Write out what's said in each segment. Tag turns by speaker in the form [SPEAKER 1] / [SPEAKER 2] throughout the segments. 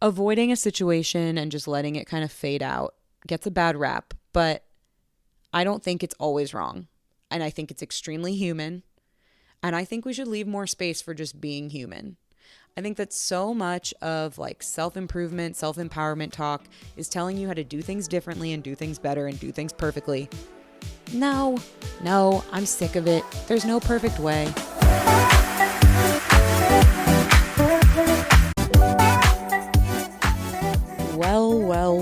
[SPEAKER 1] avoiding a situation and just letting it kind of fade out gets a bad rap, but I don't think it's always wrong. And I think it's extremely human. And I think we should leave more space for just being human. I think that so much of like self-improvement, self-empowerment talk is telling you how to do things differently and do things better and do things perfectly. No, I'm sick of it. There's no perfect way.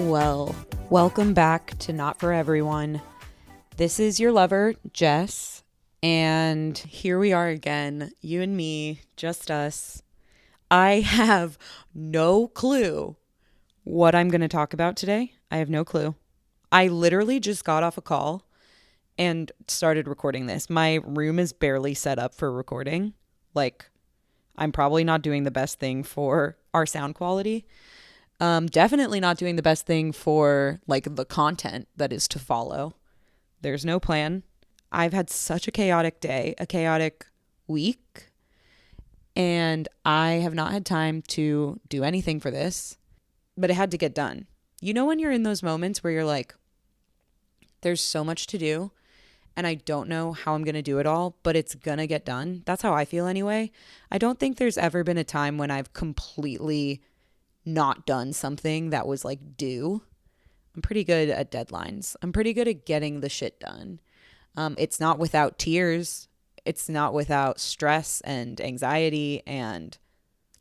[SPEAKER 1] Well. Welcome back to Not For Everyone. This is your lover, Jess, and here we are again, you and me, just us. I have no clue what I'm going to talk about today. I have no clue. I literally just got off a call and started recording this. My room is barely set up for recording. Like, I'm probably not doing the best thing for our sound quality. Definitely not doing the best thing for like the content that is to follow. There's no plan. I've had such a chaotic day, a chaotic week, and I have not had time to do anything for this, but it had to get done. You know when you're in those moments where you're like, there's so much to do and I don't know how I'm going to do it all, but it's going to get done. That's how I feel anyway. I don't think there's ever been a time when I've completely not done something that was like due. I'm pretty good at deadlines. I'm pretty good at getting the shit done. It's not without tears. It's not without stress and anxiety and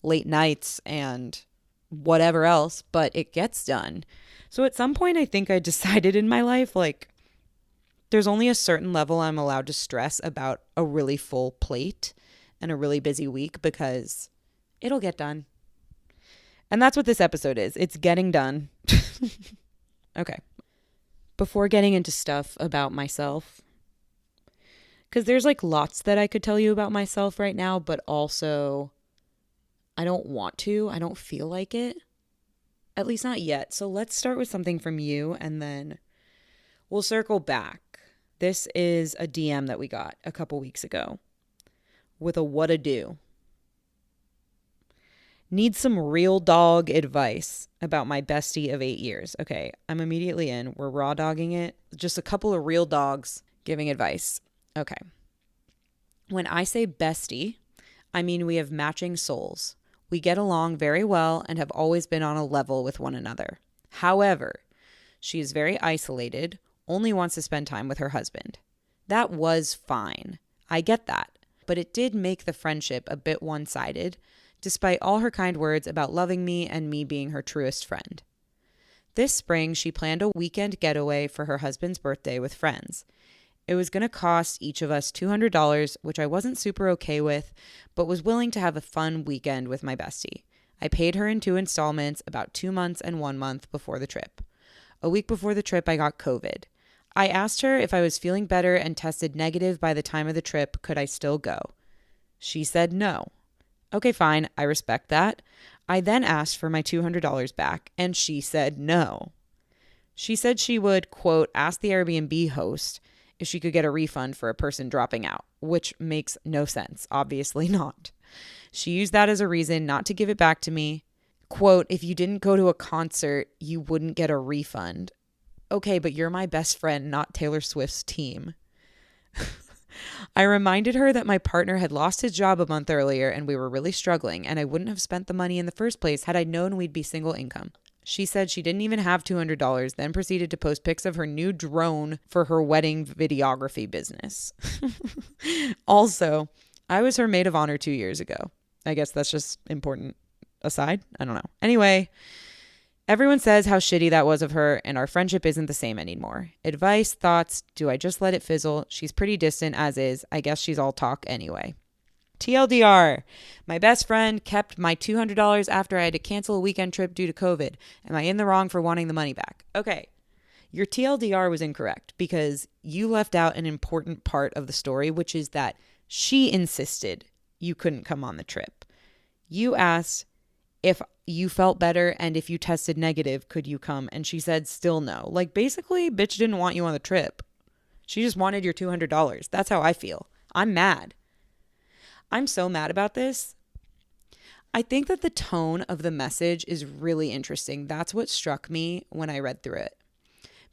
[SPEAKER 1] late nights and whatever else, but it gets done. So at some point, I think I decided in my life, like, there's only a certain level I'm allowed to stress about a really full plate and a really busy week because it'll get done. And that's what this episode is. It's getting done. Okay. Before getting into stuff about myself, because there's like lots that I could tell you about myself right now, but also I don't want to. I don't feel like it. At least not yet. So let's start with something from you and then we'll circle back. This is a DM that we got a couple weeks ago with a what to do. Need some real dog advice about my bestie of 8 years. Okay, I'm immediately in. We're raw dogging it. Just a couple of real dogs giving advice. Okay. When I say bestie, I mean we have matching souls. We get along very well and have always been on a level with one another. However, she is very isolated, only wants to spend time with her husband. That was fine. I get that. But it did make the friendship a bit one-sided, despite all her kind words about loving me and me being her truest friend. This spring, she planned a weekend getaway for her husband's birthday with friends. It was going to cost each of us $200, which I wasn't super okay with, but was willing to have a fun weekend with my bestie. I paid her in 2 installments about 2 months and 1 month before the trip. A week before the trip, I got COVID. I asked her if I was feeling better and tested negative by the time of the trip, could I still go? She said no. Okay, fine, I respect that. I then asked for my $200 back, and she said no. She said she would, quote, ask the Airbnb host if she could get a refund for a person dropping out, which makes no sense. Obviously not. She used that as a reason not to give it back to me. Quote, if you didn't go to a concert, you wouldn't get a refund. Okay, but you're my best friend, not Taylor Swift's team. I reminded her that my partner had lost his job a month earlier and we were really struggling, and I wouldn't have spent the money in the first place had I known we'd be single income. She said she didn't even have $200, then proceeded to post pics of her new drone for her wedding videography business. Also, I was her maid of honor 2 years ago. I guess that's just important aside. I don't know. Anyway, everyone says how shitty that was of her, and our friendship isn't the same anymore. Advice, thoughts, do I just let it fizzle? She's pretty distant as is. I guess she's all talk anyway. TLDR, my best friend kept my $200 after I had to cancel a weekend trip due to COVID. Am I in the wrong for wanting the money back? Okay, your TLDR was incorrect because you left out an important part of the story, which is that she insisted you couldn't come on the trip. You asked if you felt better and if you tested negative, could you come? And she said still no. Like, basically, bitch didn't want you on the trip. She just wanted your $200. That's how I feel. I'm mad. I'm so mad about this. I think that the tone of the message is really interesting. That's what struck me when I read through it.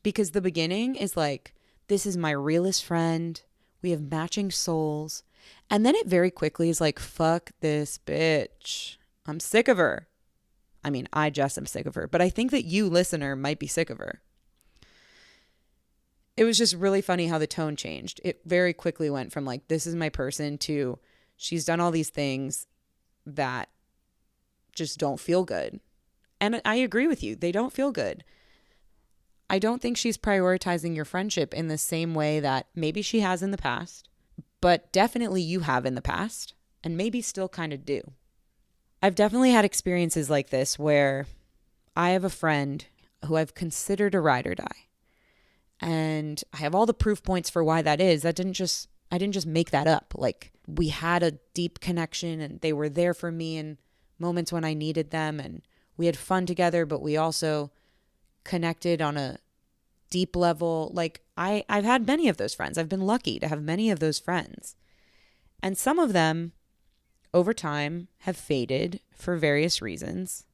[SPEAKER 1] Because the beginning is like, this is my realest friend. We have matching souls. And then it very quickly is like, fuck this bitch. I'm sick of her. I mean, I just am sick of her. But I think that you, listener, might be sick of her. It was just really funny how the tone changed. It very quickly went from like, this is my person to she's done all these things that just don't feel good. And I agree with you. They don't feel good. I don't think she's prioritizing your friendship in the same way that maybe she has in the past, but definitely you have in the past and maybe still kind of do. I've definitely had experiences like this where I have a friend who I've considered a ride or die. And I have all the proof points for why that is. I didn't just make that up. Like, we had a deep connection and they were there for me in moments when I needed them, and we had fun together, but we also connected on a deep level. Like, I've had many of those friends. I've been lucky to have many of those friends. And some of them over time have faded for various reasons.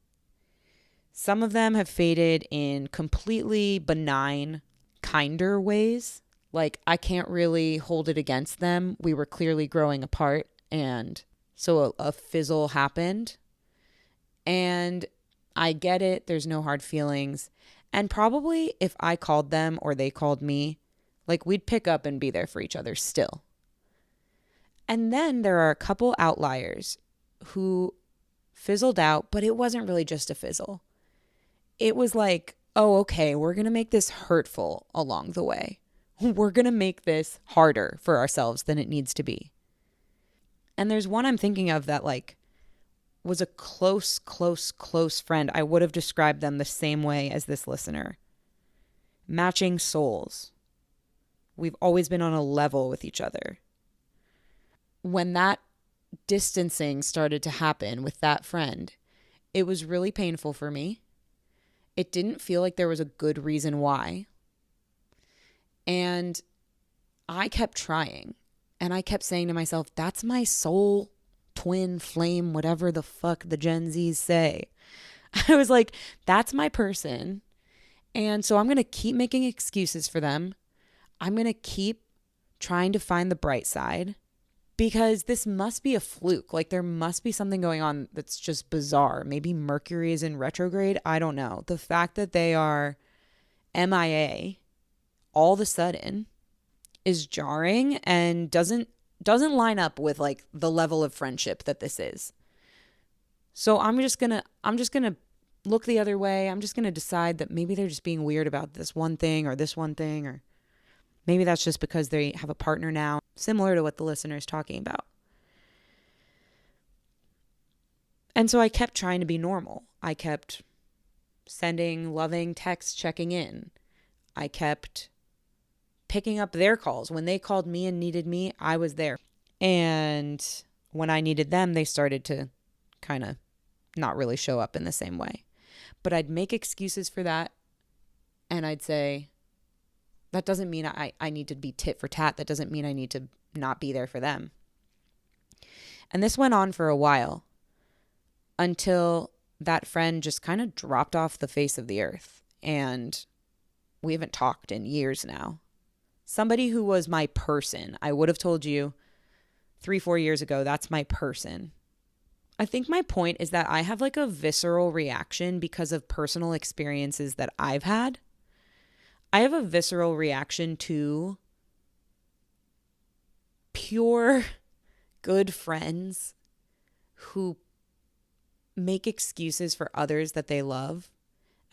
[SPEAKER 1] Some of them have faded in completely benign, kinder ways. Like, I can't really hold it against them. We were clearly growing apart, and so a fizzle happened. And I get it. There's no hard feelings. And probably if I called them or they called me, like, we'd pick up and be there for each other still. And then there are a couple outliers who fizzled out, but it wasn't really just a fizzle. It was like, oh, okay, we're going to make this hurtful along the way. We're going to make this harder for ourselves than it needs to be. And there's one I'm thinking of that, like, was a close friend. I would have described them the same way as this listener. Matching souls. We've always been on a level with each other. When that distancing started to happen with that friend, it was really painful for me. It didn't feel like there was a good reason why. And I kept trying. And I kept saying to myself, that's my soul twin flame, whatever the fuck the Gen Zs say. I was like, that's my person. And so I'm going to keep making excuses for them. I'm going to keep trying to find the bright side, because this must be a fluke. Like, there must be something going on that's just bizarre. Maybe Mercury is in retrograde. I don't know. The fact that they are MIA all of a sudden is jarring and doesn't line up with, like, the level of friendship that this is. So I'm just going to look the other way. I'm just going to decide that maybe they're just being weird about this one thing, or maybe that's just because they have a partner now, similar to what the listener is talking about. And so I kept trying to be normal. I kept sending loving texts, checking in. I kept picking up their calls. When they called me and needed me, I was there. And when I needed them, they started to kind of not really show up in the same way. But I'd make excuses for that. And I'd say, that doesn't mean I need to be tit for tat. That doesn't mean I need to not be there for them. And this went on for a while, until that friend just kind of dropped off the face of the earth. And we haven't talked in years now. Somebody who was my person. I would have told you 3-4 years ago, that's my person. I think my point is that I have, like, a visceral reaction because of personal experiences that I've had. I have a visceral reaction to pure good friends who make excuses for others that they love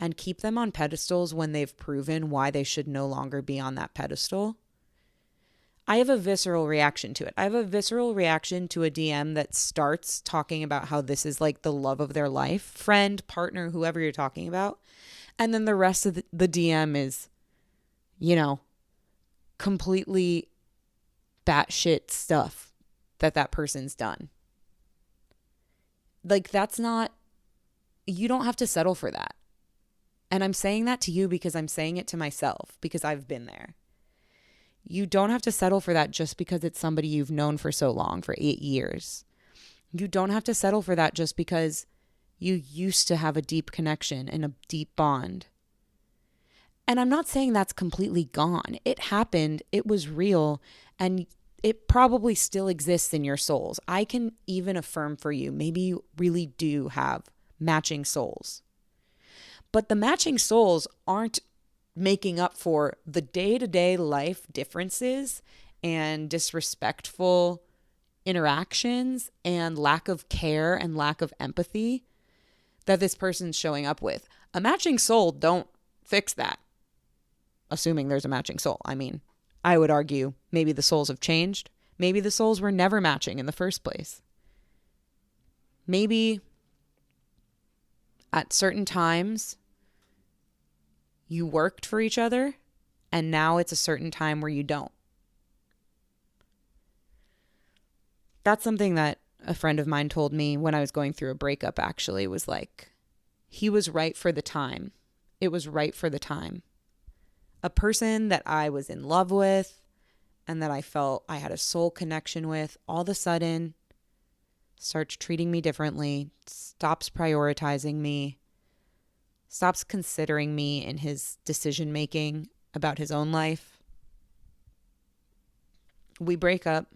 [SPEAKER 1] and keep them on pedestals when they've proven why they should no longer be on that pedestal. I have a visceral reaction to it. I have a visceral reaction to a DM that starts talking about how this is, like, the love of their life, friend, partner, whoever you're talking about. And then the rest of the DM is, you know, completely batshit stuff that person's done. Like, that's not, you don't have to settle for that. And I'm saying that to you because I'm saying it to myself, because I've been there. You don't have to settle for that just because it's somebody you've known for so long, for 8 years. You don't have to settle for that just because you used to have a deep connection and a deep bond. And I'm not saying that's completely gone. It happened, it was real, and it probably still exists in your souls. I can even affirm for you, maybe you really do have matching souls. But the matching souls aren't making up for the day-to-day life differences and disrespectful interactions and lack of care and lack of empathy that this person's showing up with. A matching soul don't fix that. Assuming there's a matching soul. I mean, I would argue maybe the souls have changed. Maybe the souls were never matching in the first place. Maybe at certain times you worked for each other and now it's a certain time where you don't. That's something that a friend of mine told me when I was going through a breakup, actually. Was like, he was right for the time. It was right for the time. A person that I was in love with and that I felt I had a soul connection with, all of a sudden starts treating me differently, stops prioritizing me, stops considering me in his decision making about his own life. We break up.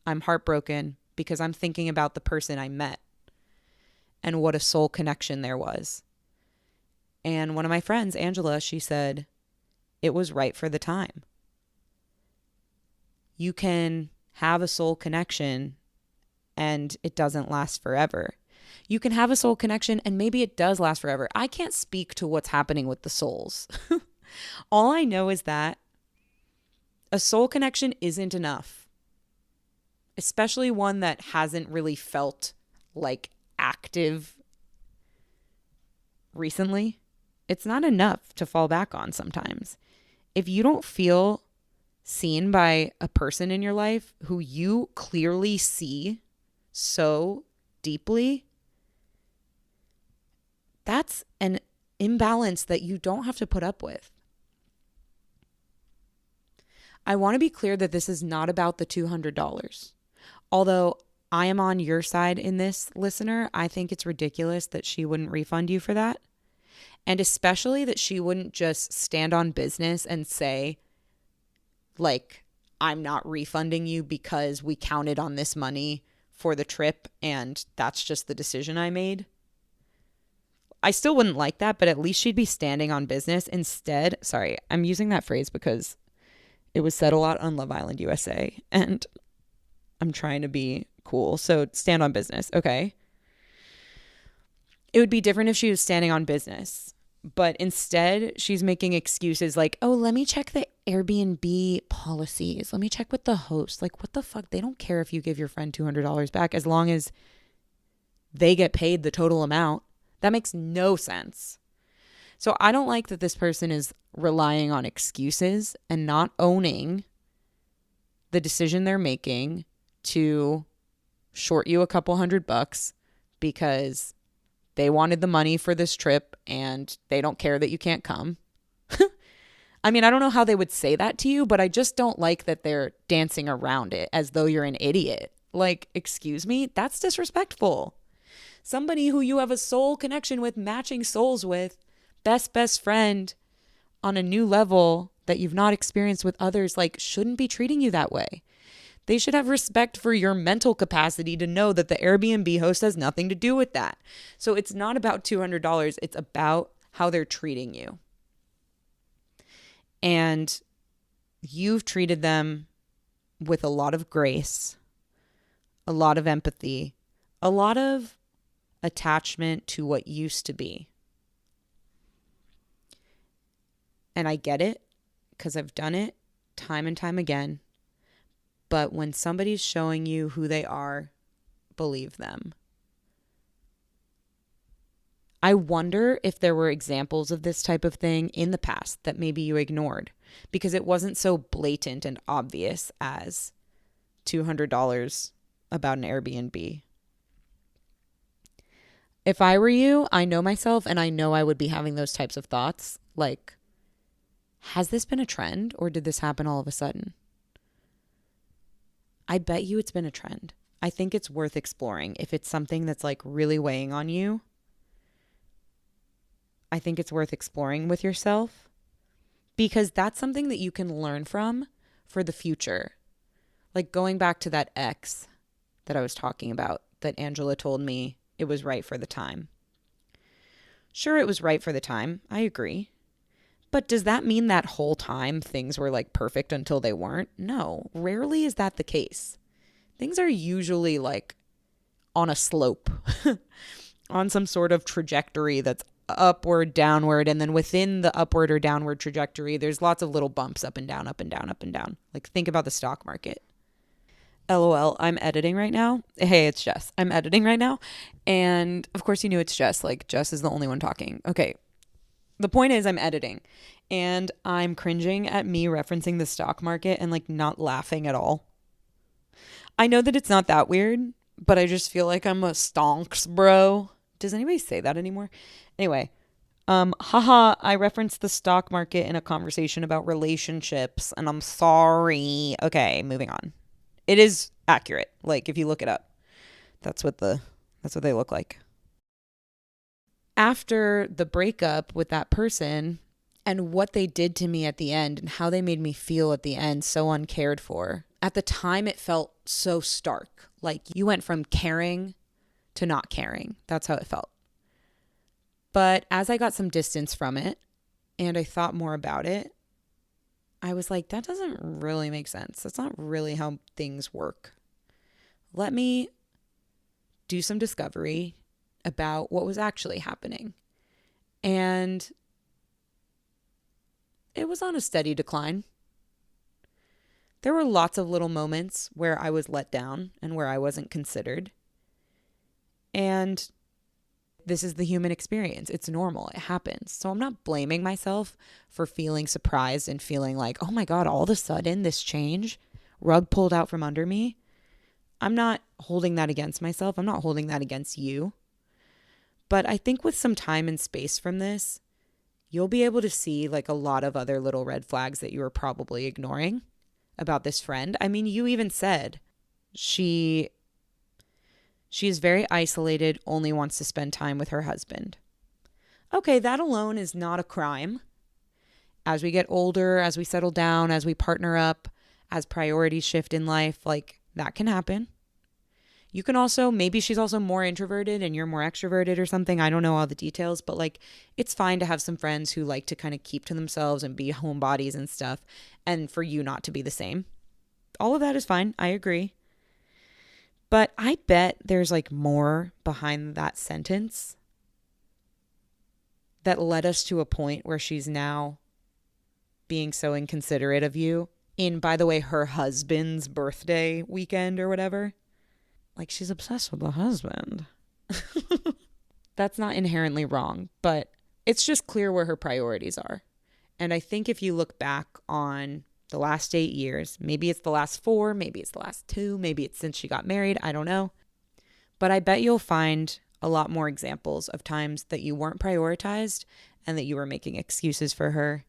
[SPEAKER 1] I'm heartbroken because I'm thinking about the person I met and what a soul connection there was. And one of my friends, Angela, she said, it was right for the time. You can have a soul connection and it doesn't last forever. You can have a soul connection and maybe it does last forever. I can't speak to what's happening with the souls. All I know is that a soul connection isn't enough, especially one that hasn't really felt like active recently. It's not enough to fall back on sometimes. If you don't feel seen by a person in your life who you clearly see so deeply, that's an imbalance that you don't have to put up with. I want to be clear that this is not about the $200. Although I am on your side in this, listener, I think it's ridiculous that she wouldn't refund you for that. And especially that she wouldn't just stand on business and say, like, I'm not refunding you because we counted on this money for the trip and that's just the decision I made. I still wouldn't like that, but at least she'd be standing on business. Instead, sorry, I'm using that phrase because it was said a lot on Love Island USA and I'm trying to be cool. So stand on business, okay? It would be different if she was standing on business. But instead, she's making excuses like, oh, let me check the Airbnb policies. Let me check with the host. Like, what the fuck? They don't care if you give your friend $200 back as long as they get paid the total amount. That makes no sense. So I don't like that this person is relying on excuses and not owning the decision they're making to short you a couple $100 because they wanted the money for this trip and they don't care that you can't come. I mean, I don't know how they would say that to you, but I just don't like that they're dancing around it as though you're an idiot. Like, excuse me, that's disrespectful. Somebody who you have a soul connection with, matching souls with, best friend on a new level that you've not experienced with others, like, shouldn't be treating you that way. They should have respect for your mental capacity to know that the Airbnb host has nothing to do with that. So it's not about $200. It's about how they're treating you. And you've treated them with a lot of grace, a lot of empathy, a lot of attachment to what used to be. And I get it because I've done it time and time again. But when somebody's showing you who they are, believe them. I wonder if there were examples of this type of thing in the past that maybe you ignored because it wasn't so blatant and obvious as $200 about an Airbnb. If I were you, I know myself and I know I would be having those types of thoughts. Like, has this been a trend or did this happen all of a sudden? I bet you it's been a trend. I think it's worth exploring. If it's something that's like really weighing on you, I think it's worth exploring with yourself, because that's something that you can learn from for the future. Like going back to that ex that I was talking about, that Angela told me it was right for the time. Sure, it was right for the time. I agree. But does that mean that whole time things were like perfect until they weren't? No, rarely is that the case. Things are usually like on a slope, on some sort of trajectory that's upward, downward. And then within the upward or downward trajectory, there's lots of little bumps up and down, up and down, up and down. Like think about the stock market. LOL, I'm editing right now. Hey, it's Jess. I'm editing right now. And of course, you knew it's Jess. Like, Jess is the only one talking. Okay. The point is, I'm editing and I'm cringing at me referencing the stock market and like not laughing at all. I know that it's not that weird, but I just feel like I'm a stonks bro. Does anybody say that anymore? Anyway, haha, I referenced the stock market in a conversation about relationships and I'm sorry. Okay, moving on. It is accurate. Like if you look it up, that's what they look like. After the breakup with that person and what they did to me at the end and how they made me feel at the end, so uncared for. At the time, it felt so stark. Like you went from caring to not caring. That's how it felt. But as I got some distance from it and I thought more about it, I was like, that doesn't really make sense. That's not really how things work. Let me do some discovery about what was actually happening. And it was on a steady decline. There were lots of little moments where I was let down and where I wasn't considered. And this is the human experience. It's normal. It happens. So I'm not blaming myself for feeling surprised and feeling like, oh my God, all of a sudden this change, rug pulled out from under me. I'm not holding that against myself. I'm not holding that against you. But I think with some time and space from this, you'll be able to see like a lot of other little red flags that you were probably ignoring about this friend. I mean, you even said she is very isolated, only wants to spend time with her husband. Okay, that alone is not a crime. As we get older, as we settle down, as we partner up, as priorities shift in life, like that can happen. You can also, maybe she's also more introverted and you're more extroverted or something. I don't know all the details, but like it's fine to have some friends who like to kind of keep to themselves and be homebodies and stuff, and for you not to be the same. All of that is fine. I agree. But I bet there's like more behind that sentence that led us to a point where she's now being so inconsiderate of you in, by the way, her husband's birthday weekend or whatever. Like she's obsessed with the husband. That's not inherently wrong, but it's just clear where her priorities are. And I think if you look back on the last 8 years, maybe it's the last 4, maybe it's the last 2, maybe it's since she got married, I don't know. But I bet you'll find a lot more examples of times that you weren't prioritized and that you were making excuses for her.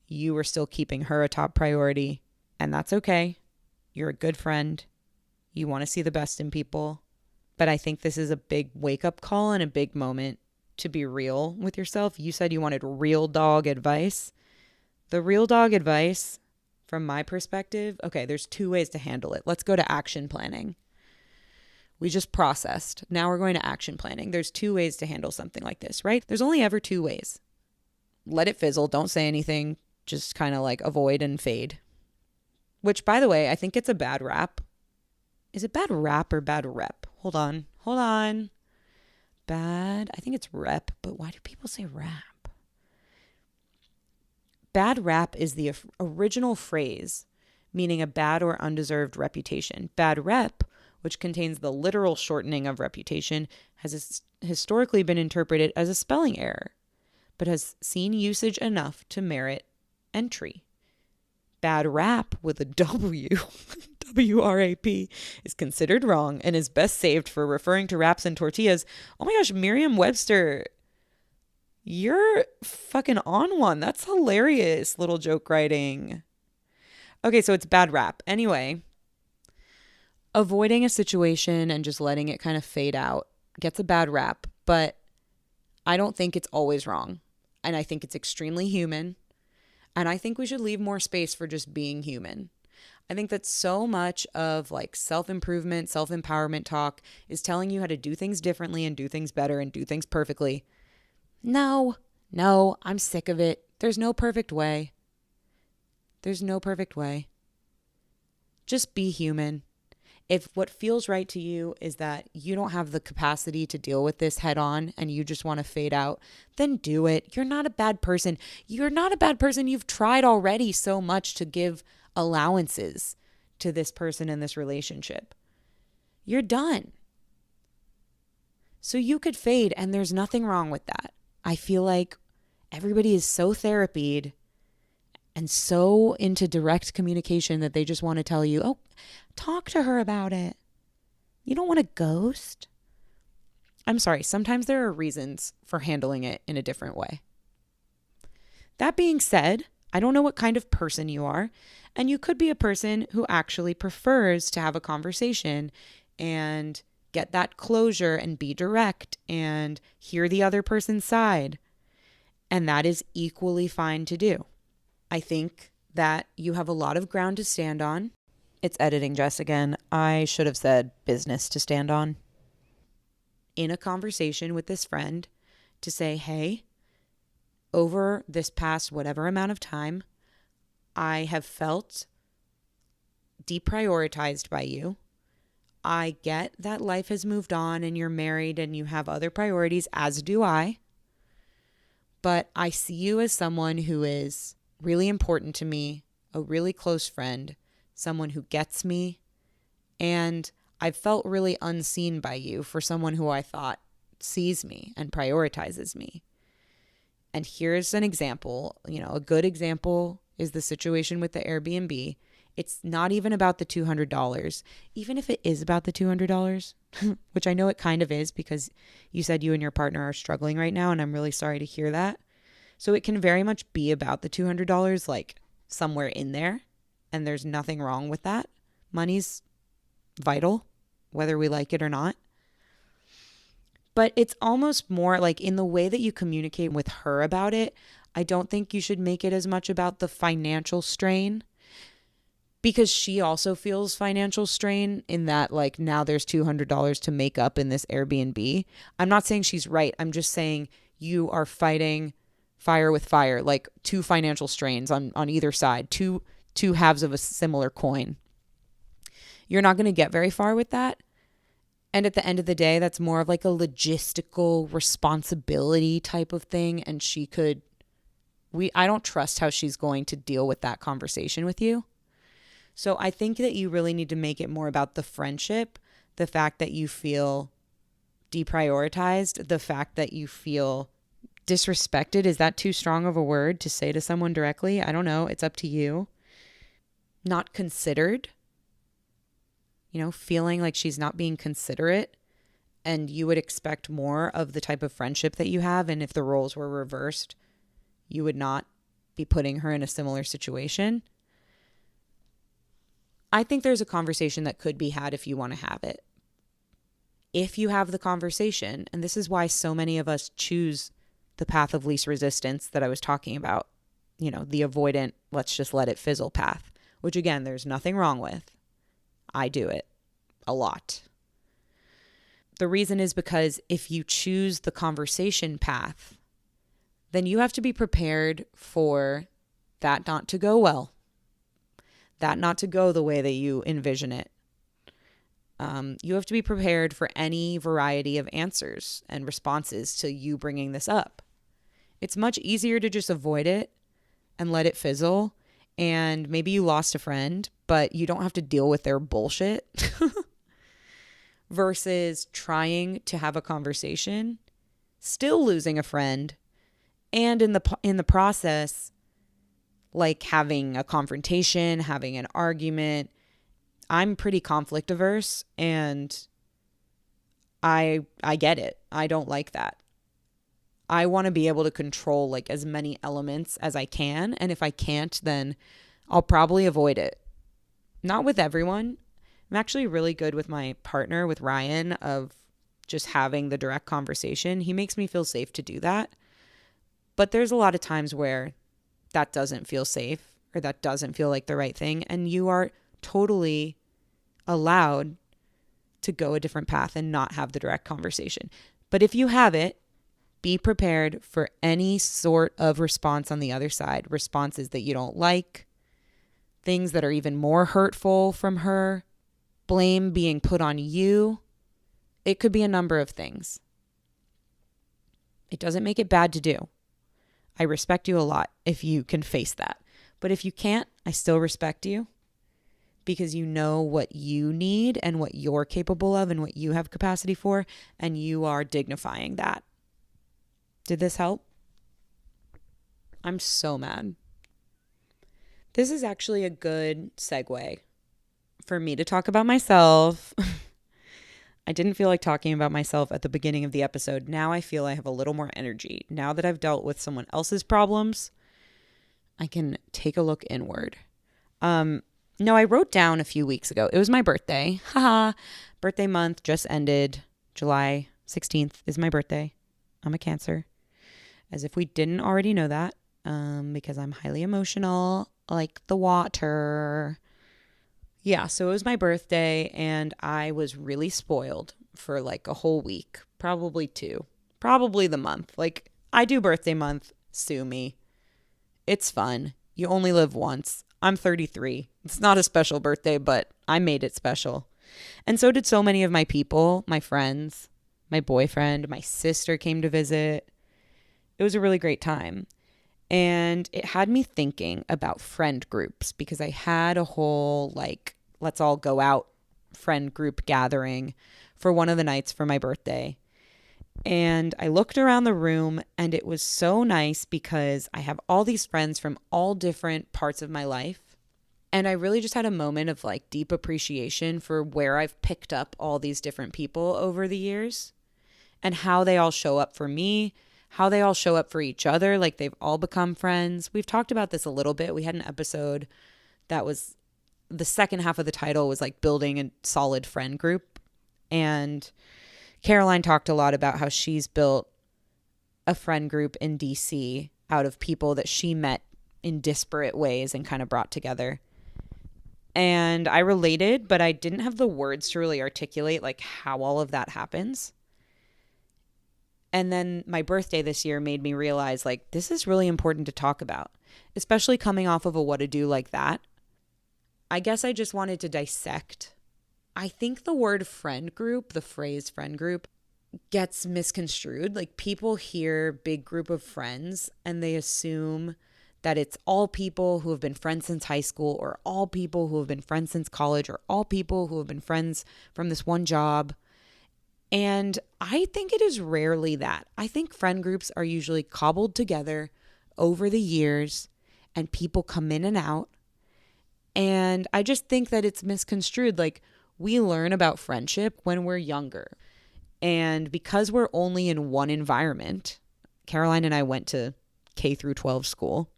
[SPEAKER 1] You were still keeping her a top priority, and that's okay. You're a good friend. You want to see the best in people. But I think this is a big wake-up call and a big moment to be real with yourself. You said you wanted real dog advice. The real dog advice, from my perspective, okay, there's 2 ways to handle it. Let's go to action planning. We just processed. Now we're going to action planning. There's 2 ways to handle something like this, right? There's only ever 2 ways. Let it fizzle. Don't say anything. Just kind of like avoid and fade. Which, by the way, I think it's a bad rap. Is it bad rap or bad rep? Hold on. Bad. I think it's rep, but why do people say rap? Bad rap is the original phrase meaning a bad or undeserved reputation. Bad rep, which contains the literal shortening of reputation, has historically been interpreted as a spelling error, but has seen usage enough to merit entry. Bad rap with a W, W-R-A-P, is considered wrong and is best saved for referring to wraps and tortillas. Oh my gosh, Merriam-Webster, you're fucking on one. That's hilarious, little joke writing. Okay, so it's bad rap. Anyway, avoiding a situation and just letting it kind of fade out gets a bad rap, but I don't think it's always wrong. And I think it's extremely human. And I think we should leave more space for just being human. I think that so much of like self-improvement, self-empowerment talk is telling you how to do things differently and do things better and do things perfectly. No, I'm sick of it. There's no perfect way. There's no perfect way. Just be human. If what feels right to you is that you don't have the capacity to deal with this head on and you just want to fade out, then do it. You're not a bad person. You're not a bad person. You've tried already so much to give allowances to this person in this relationship. You're done. So you could fade, and there's nothing wrong with that. I feel like everybody is so therapied and so into direct communication that they just want to tell you, oh, talk to her about it. You don't want to ghost. I'm sorry, sometimes there are reasons for handling it in a different way. That being said, I don't know what kind of person you are, and you could be a person who actually prefers to have a conversation and get that closure and be direct and hear the other person's side. And that is equally fine to do. I think that you have a lot of ground to stand on. It's editing, Jess, again. I should have said business to stand on. In a conversation with this friend to say, hey, over this past whatever amount of time, I have felt deprioritized by you. I get that life has moved on and you're married and you have other priorities, as do I. But I see you as someone who is really important to me, a really close friend, someone who gets me, and I've felt really unseen by you for someone who I thought sees me and prioritizes me. And here's an example, a good example is the situation with the Airbnb. It's not even about the $200, even if it is about the $200, which I know it kind of is because you said you and your partner are struggling right now, and I'm really sorry to hear that. So it can very much be about the $200, like somewhere in there, and there's nothing wrong with that. Money's vital, whether we like it or not. But it's almost more like in the way that you communicate with her about it, I don't think you should make it as much about the financial strain, because she also feels financial strain in that like now there's $200 to make up in this Airbnb. I'm not saying she's right. I'm just saying you are fighting fire with fire, like two financial strains on either side, two halves of a similar coin. You're not going to get very far with that. And at the end of the day, that's more of like a logistical responsibility type of thing. And I don't trust how she's going to deal with that conversation with you. So I think that you really need to make it more about the friendship, the fact that you feel deprioritized, the fact that you feel disrespected. Is that too strong of a word to say to someone directly? I don't know. It's up to you. Not considered. Feeling like she's not being considerate, and you would expect more of the type of friendship that you have. And if the roles were reversed, you would not be putting her in a similar situation. I think there's a conversation that could be had if you want to have it. If you have the conversation, and this is why so many of us choose the path of least resistance that I was talking about, the avoidant, let's just let it fizzle path, which again, there's nothing wrong with. I do it a lot. The reason is because if you choose the conversation path, then you have to be prepared for that not to go well, that not to go the way that you envision it. You have to be prepared for any variety of answers and responses to you bringing this up. It's much easier to just avoid it and let it fizzle. And maybe you lost a friend, but you don't have to deal with their bullshit versus trying to have a conversation, still losing a friend, and in the process, like having a confrontation, having an argument. I'm pretty conflict averse, and I get it. I don't like that. I want to be able to control like as many elements as I can. And if I can't, then I'll probably avoid it. Not with everyone, I'm actually really good with my partner, with Ryan, of just having the direct conversation. He makes me feel safe to do that. But there's a lot of times where that doesn't feel safe or that doesn't feel like the right thing. And you are totally allowed to go a different path and not have the direct conversation. But if you have it, be prepared for any sort of response on the other side. Responses that you don't like, things that are even more hurtful from her, blame being put on you. It could be a number of things. It doesn't make it bad to do. I respect you a lot if you can face that. But if you can't, I still respect you because you know what you need and what you're capable of and what you have capacity for, and you are dignifying that. Did this help? I'm so mad. This is actually a good segue for me to talk about myself. I didn't feel like talking about myself at the beginning of the episode. Now I feel I have a little more energy. Now that I've dealt with someone else's problems, I can take a look inward. No, I wrote down a few weeks ago. It was my birthday. Haha. Birthday month just ended. July 16th is my birthday. I'm a Cancer. As if we didn't already know that, because I'm highly emotional, like the water. Yeah, so it was my birthday, and I was really spoiled for like a whole week, probably 2, probably the month. Like, I do birthday month, sue me. It's fun. You only live once. I'm 33. It's not a special birthday, but I made it special. And so did so many of my people, my friends, my boyfriend, my sister came to visit. It was a really great time. And it had me thinking about friend groups because I had a whole like, let's all go out friend group gathering for one of the nights for my birthday. And I looked around the room and it was so nice because I have all these friends from all different parts of my life. And I really just had a moment of like deep appreciation for where I've picked up all these different people over the years and how they all show up for me, how they all show up for each other. Like they've all become friends. We've talked about this a little bit. We had an episode that was the second half of the title was like building a solid friend group. And Caroline talked a lot about how she's built a friend group in DC out of people that she met in disparate ways and kind of brought together. And I related, but I didn't have the words to really articulate like how all of that happens. And then my birthday this year made me realize like this is really important to talk about, especially coming off of a what to do like that. I guess I just wanted to dissect. I think the word friend group, the phrase friend group, gets misconstrued. Like people hear big group of friends and they assume that it's all people who have been friends since high school or all people who have been friends since college or all people who have been friends from this one job. And I think it is rarely that. I think friend groups are usually cobbled together over the years and people come in and out. And I just think that it's misconstrued. Like we learn about friendship when we're younger. And because we're only in one environment, Caroline and I went to K through 12 school.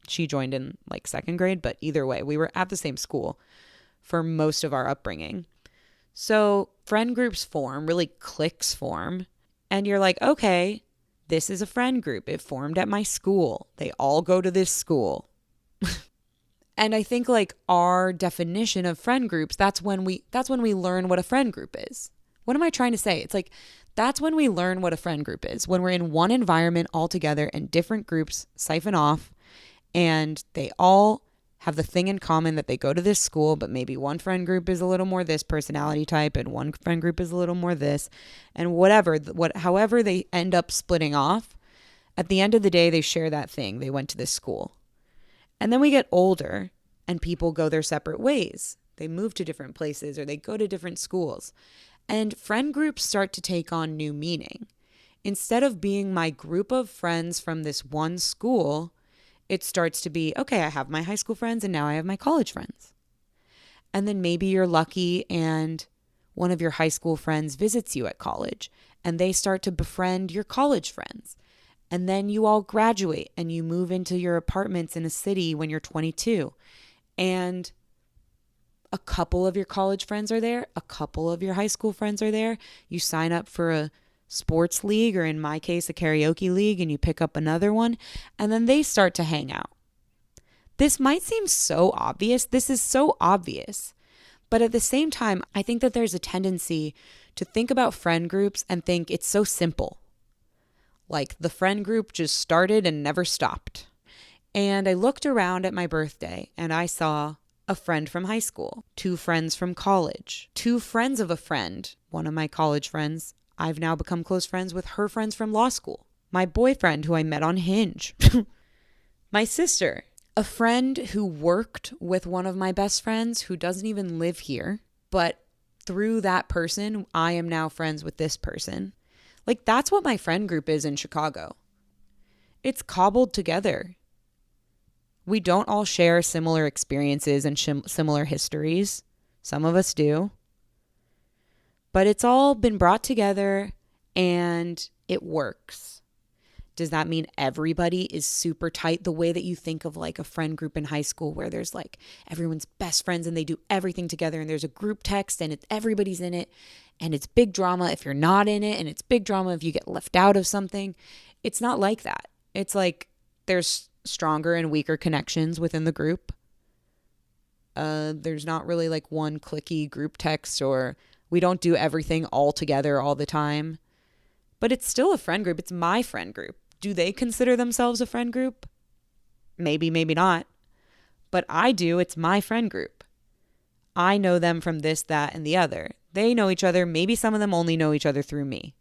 [SPEAKER 1] She joined in like second grade, but either way, we were at the same school for most of our upbringing. So friend groups form, really cliques form. And you're like, okay, this is a friend group. It formed at my school. They all go to this school. And I think like our definition of friend groups, that's when we learn what a friend group is. What am I trying to say? It's like, that's when we learn what a friend group is. When we're in one environment all together and different groups siphon off and they all have the thing in common that they go to this school, but maybe one friend group is a little more this personality type and one friend group is a little more this, and however they end up splitting off, at the end of the day, they share that thing. They went to this school. And then we get older and people go their separate ways. They move to different places or they go to different schools. And friend groups start to take on new meaning. Instead of being my group of friends from this one school, it starts to be, okay, I have my high school friends and now I have my college friends. And then maybe you're lucky and one of your high school friends visits you at college and they start to befriend your college friends. And then you all graduate and you move into your apartments in a city when you're 22. And A couple of your college friends are there. A couple of your high school friends are there. You sign up for a sports league, or in my case, a karaoke league, and you pick up another one, and then they start to hang out. This might seem so obvious. This is so obvious. But at the same time, I think that there's a tendency to think about friend groups and think it's so simple. Like the friend group just started and never stopped. And I looked around at my birthday and I saw a friend from high school, 2 friends from college, 2 friends of a friend, one of my college friends. I've now become close friends with her friends from law school. My boyfriend who I met on Hinge. My sister. A friend who worked with one of my best friends who doesn't even live here, but through that person, I am now friends with this person. Like, that's what my friend group is in Chicago. It's cobbled together. We don't all share similar experiences and similar histories. Some of us do. But it's all been brought together and it works. Does that mean everybody is super tight the way that you think of like a friend group in high school where there's like everyone's best friends and they do everything together and there's a group text and everybody's in it and it's big drama if you're not in it and it's big drama if you get left out of something? It's not like that. It's like there's stronger and weaker connections within the group. There's not really like one cliquey group text, or we don't do everything all together all the time. But it's still a friend group. It's my friend group. Do they consider themselves a friend group? Maybe, maybe not. But I do. It's my friend group. I know them from this, that, and the other. They know each other. Maybe some of them only know each other through me.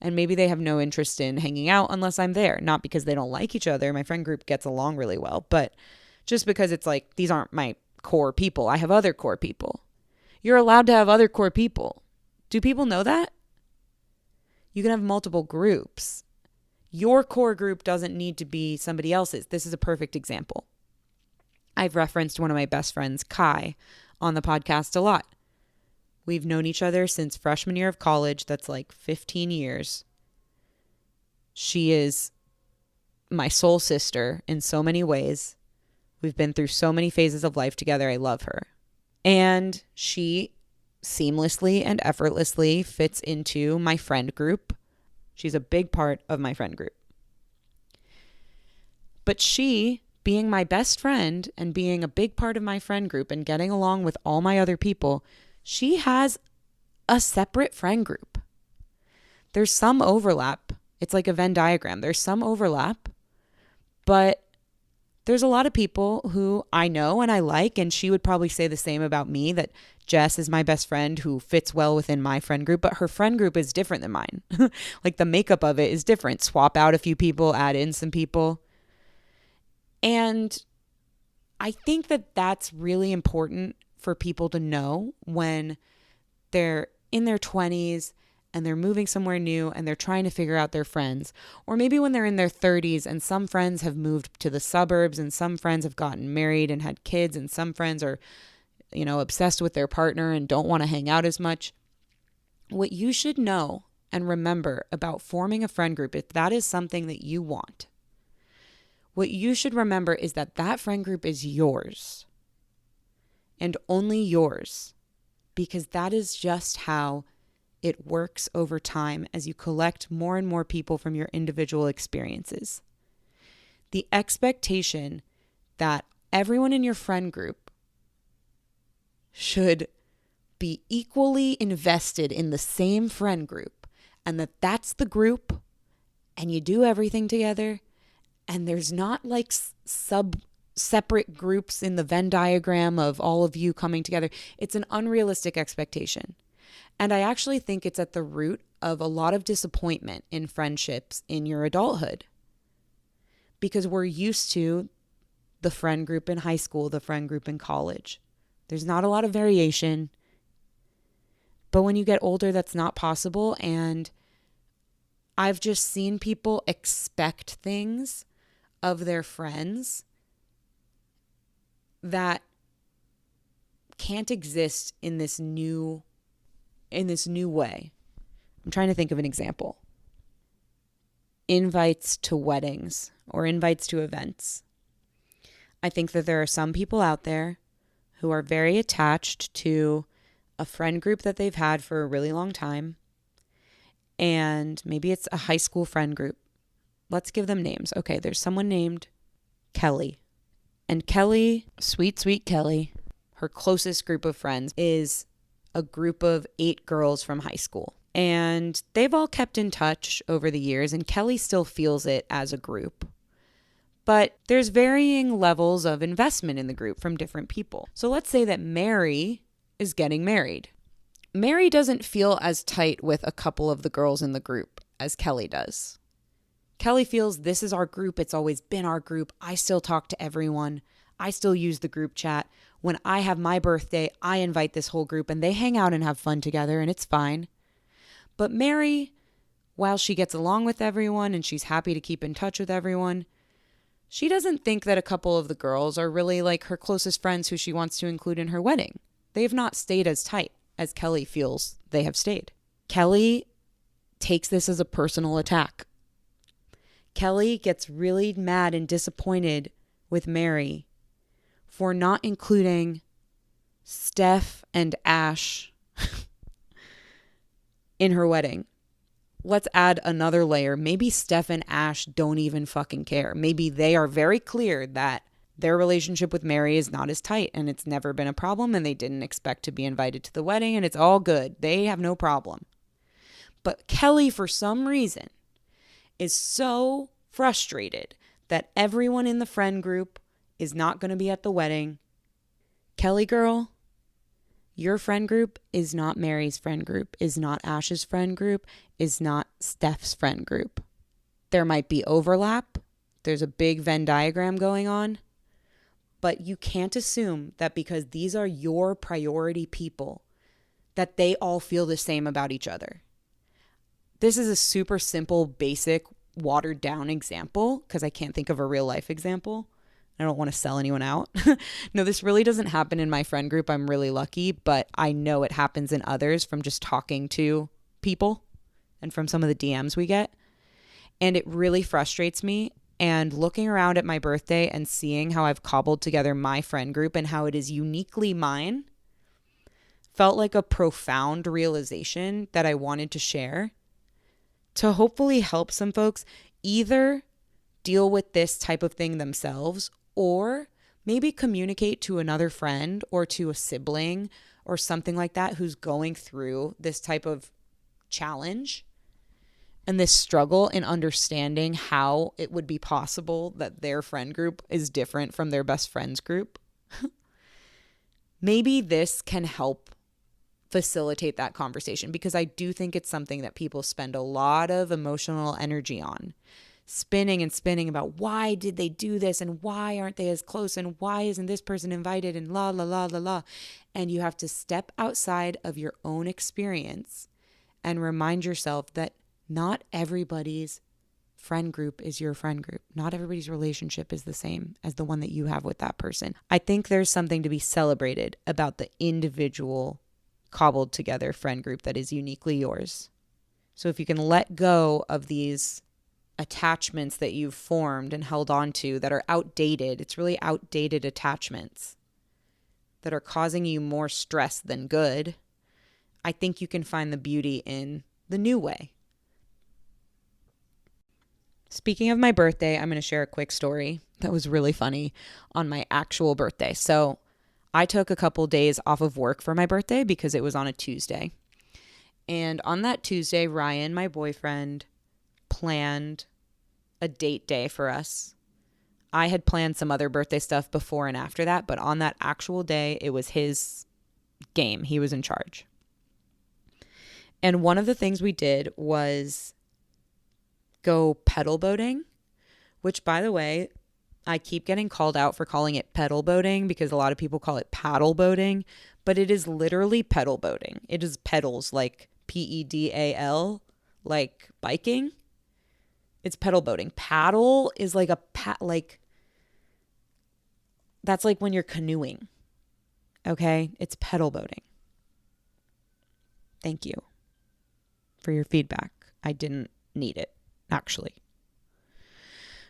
[SPEAKER 1] And maybe they have no interest in hanging out unless I'm there. Not because they don't like each other. My friend group gets along really well. But just because it's like, these aren't my core people. I have other core people. You're allowed to have other core people. Do people know that? You can have multiple groups. Your core group doesn't need to be somebody else's. This is a perfect example. I've referenced one of my best friends, Kai, on the podcast a lot. We've known each other since freshman year of college. That's like 15 years. She is my soul sister in so many ways. We've been through so many phases of life together. I love her. And she seamlessly and effortlessly fits into my friend group. She's a big part of my friend group. But she, being my best friend and being a big part of my friend group and getting along with all my other people, she has a separate friend group. There's some overlap. It's like a Venn diagram. There's some overlap, but there's a lot of people who I know and I like, and she would probably say the same about me, that Jess is my best friend who fits well within my friend group, but her friend group is different than mine. Like the makeup of it is different. Swap out a few people, add in some people. And I think that that's really important for people to know when they're in their 20s and they're moving somewhere new and they're trying to figure out their friends. Or maybe when they're in their 30s and some friends have moved to the suburbs and some friends have gotten married and had kids and some friends are, obsessed with their partner and don't want to hang out as much. What you should know and remember about forming a friend group, if that is something that you want, what you should remember is that that friend group is yours and only yours, because that is just how it works over time as you collect more and more people from your individual experiences. The expectation that everyone in your friend group should be equally invested in the same friend group, and that's the group, and you do everything together, and there's not like separate groups in the Venn diagram of all of you coming together. It's an unrealistic expectation. And I actually think it's at the root of a lot of disappointment in friendships in your adulthood. Because we're used to the friend group in high school, the friend group in college. There's not a lot of variation. But when you get older, that's not possible. And I've just seen people expect things of their friends that can't exist in this new way. I'm trying to think of an example. Invites to weddings or invites to events. I think that there are some people out there who are very attached to a friend group that they've had for a really long time. And maybe it's a high school friend group. Let's give them names. Okay, there's someone named Kelly. And Kelly, sweet, sweet Kelly, her closest group of friends is a group of 8 girls from high school. And they've all kept in touch over the years, and Kelly still feels it as a group. But there's varying levels of investment in the group from different people. So let's say that Mary is getting married. Mary doesn't feel as tight with a couple of the girls in the group as Kelly does. Kelly feels this is our group. It's always been our group. I still talk to everyone. I still use the group chat. When I have my birthday, I invite this whole group and they hang out and have fun together and it's fine. But Mary, while she gets along with everyone and she's happy to keep in touch with everyone, she doesn't think that a couple of the girls are really like her closest friends who she wants to include in her wedding. They have not stayed as tight as Kelly feels they have stayed. Kelly takes this as a personal attack. Kelly gets really mad and disappointed with Mary for not including Steph and Ash in her wedding. Let's add another layer. Maybe Steph and Ash don't even fucking care. Maybe they are very clear that their relationship with Mary is not as tight and it's never been a problem and they didn't expect to be invited to the wedding and it's all good. They have no problem. But Kelly, for some reason, is so frustrated that everyone in the friend group is not going to be at the wedding. Kelly girl, your friend group is not Mary's friend group, is not Ash's friend group, is not Steph's friend group. There might be overlap. There's a big Venn diagram going on. But you can't assume that because these are your priority people, that they all feel the same about each other. This is a super simple, basic, watered down example because I can't think of a real life example. I don't want to sell anyone out. No, this really doesn't happen in my friend group. I'm really lucky, but I know it happens in others from just talking to people and from some of the DMs we get. And it really frustrates me. And looking around at my birthday and seeing how I've cobbled together my friend group and how it is uniquely mine felt like a profound realization that I wanted to share to hopefully help some folks either deal with this type of thing themselves or maybe communicate to another friend or to a sibling or something like that who's going through this type of challenge and this struggle in understanding how it would be possible that their friend group is different from their best friend's group. Maybe this can help facilitate that conversation because I do think it's something that people spend a lot of emotional energy on. Spinning and spinning about why did they do this and why aren't they as close and why isn't this person invited and la, la, la, la, la. And you have to step outside of your own experience and remind yourself that not everybody's friend group is your friend group. Not everybody's relationship is the same as the one that you have with that person. I think there's something to be celebrated about the individual cobbled together friend group that is uniquely yours. So if you can let go of these attachments that you've formed and held on to that are outdated, it's really outdated attachments that are causing you more stress than good, I think you can find the beauty in the new way. Speaking of my birthday, I'm going to share a quick story that was really funny on my actual birthday. So I took a couple days off of work for my birthday because it was on a Tuesday. And on that Tuesday, Ryan, my boyfriend, planned a date day for us. I had planned some other birthday stuff before and after that, but on that actual day, it was his game. He was in charge. And one of the things we did was go pedal boating, which, by the way, I keep getting called out for calling it pedal boating because a lot of people call it paddle boating, but it is literally pedal boating. It is pedals, like P-E-D-A-L, like biking. It's pedal boating. Paddle is like that's like when you're canoeing. Okay? It's pedal boating. Thank you for your feedback. I didn't need it, actually.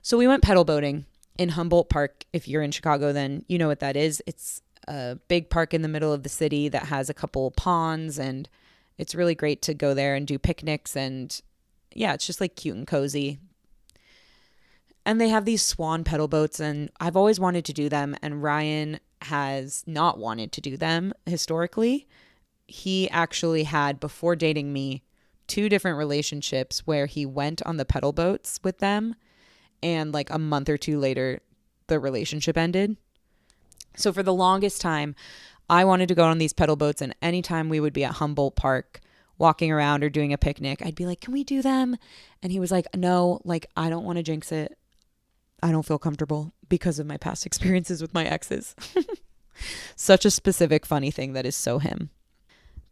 [SPEAKER 1] So we went pedal boating in Humboldt Park. If you're in Chicago, then you know what that is. It's a big park in the middle of the city that has a couple ponds, and it's really great to go there and do picnics. And yeah, it's just like cute and cozy. And they have these swan pedal boats, and I've always wanted to do them. And Ryan has not wanted to do them historically. He actually had, before dating me, 2 different relationships where he went on the pedal boats with them. And like a month or 2 later, the relationship ended. So for the longest time, I wanted to go on these pedal boats. And anytime we would be at Humboldt Park walking around or doing a picnic, I'd be like, can we do them? And he was like, no, like, I don't want to jinx it. I don't feel comfortable because of my past experiences with my exes. Such a specific, funny thing that is so him.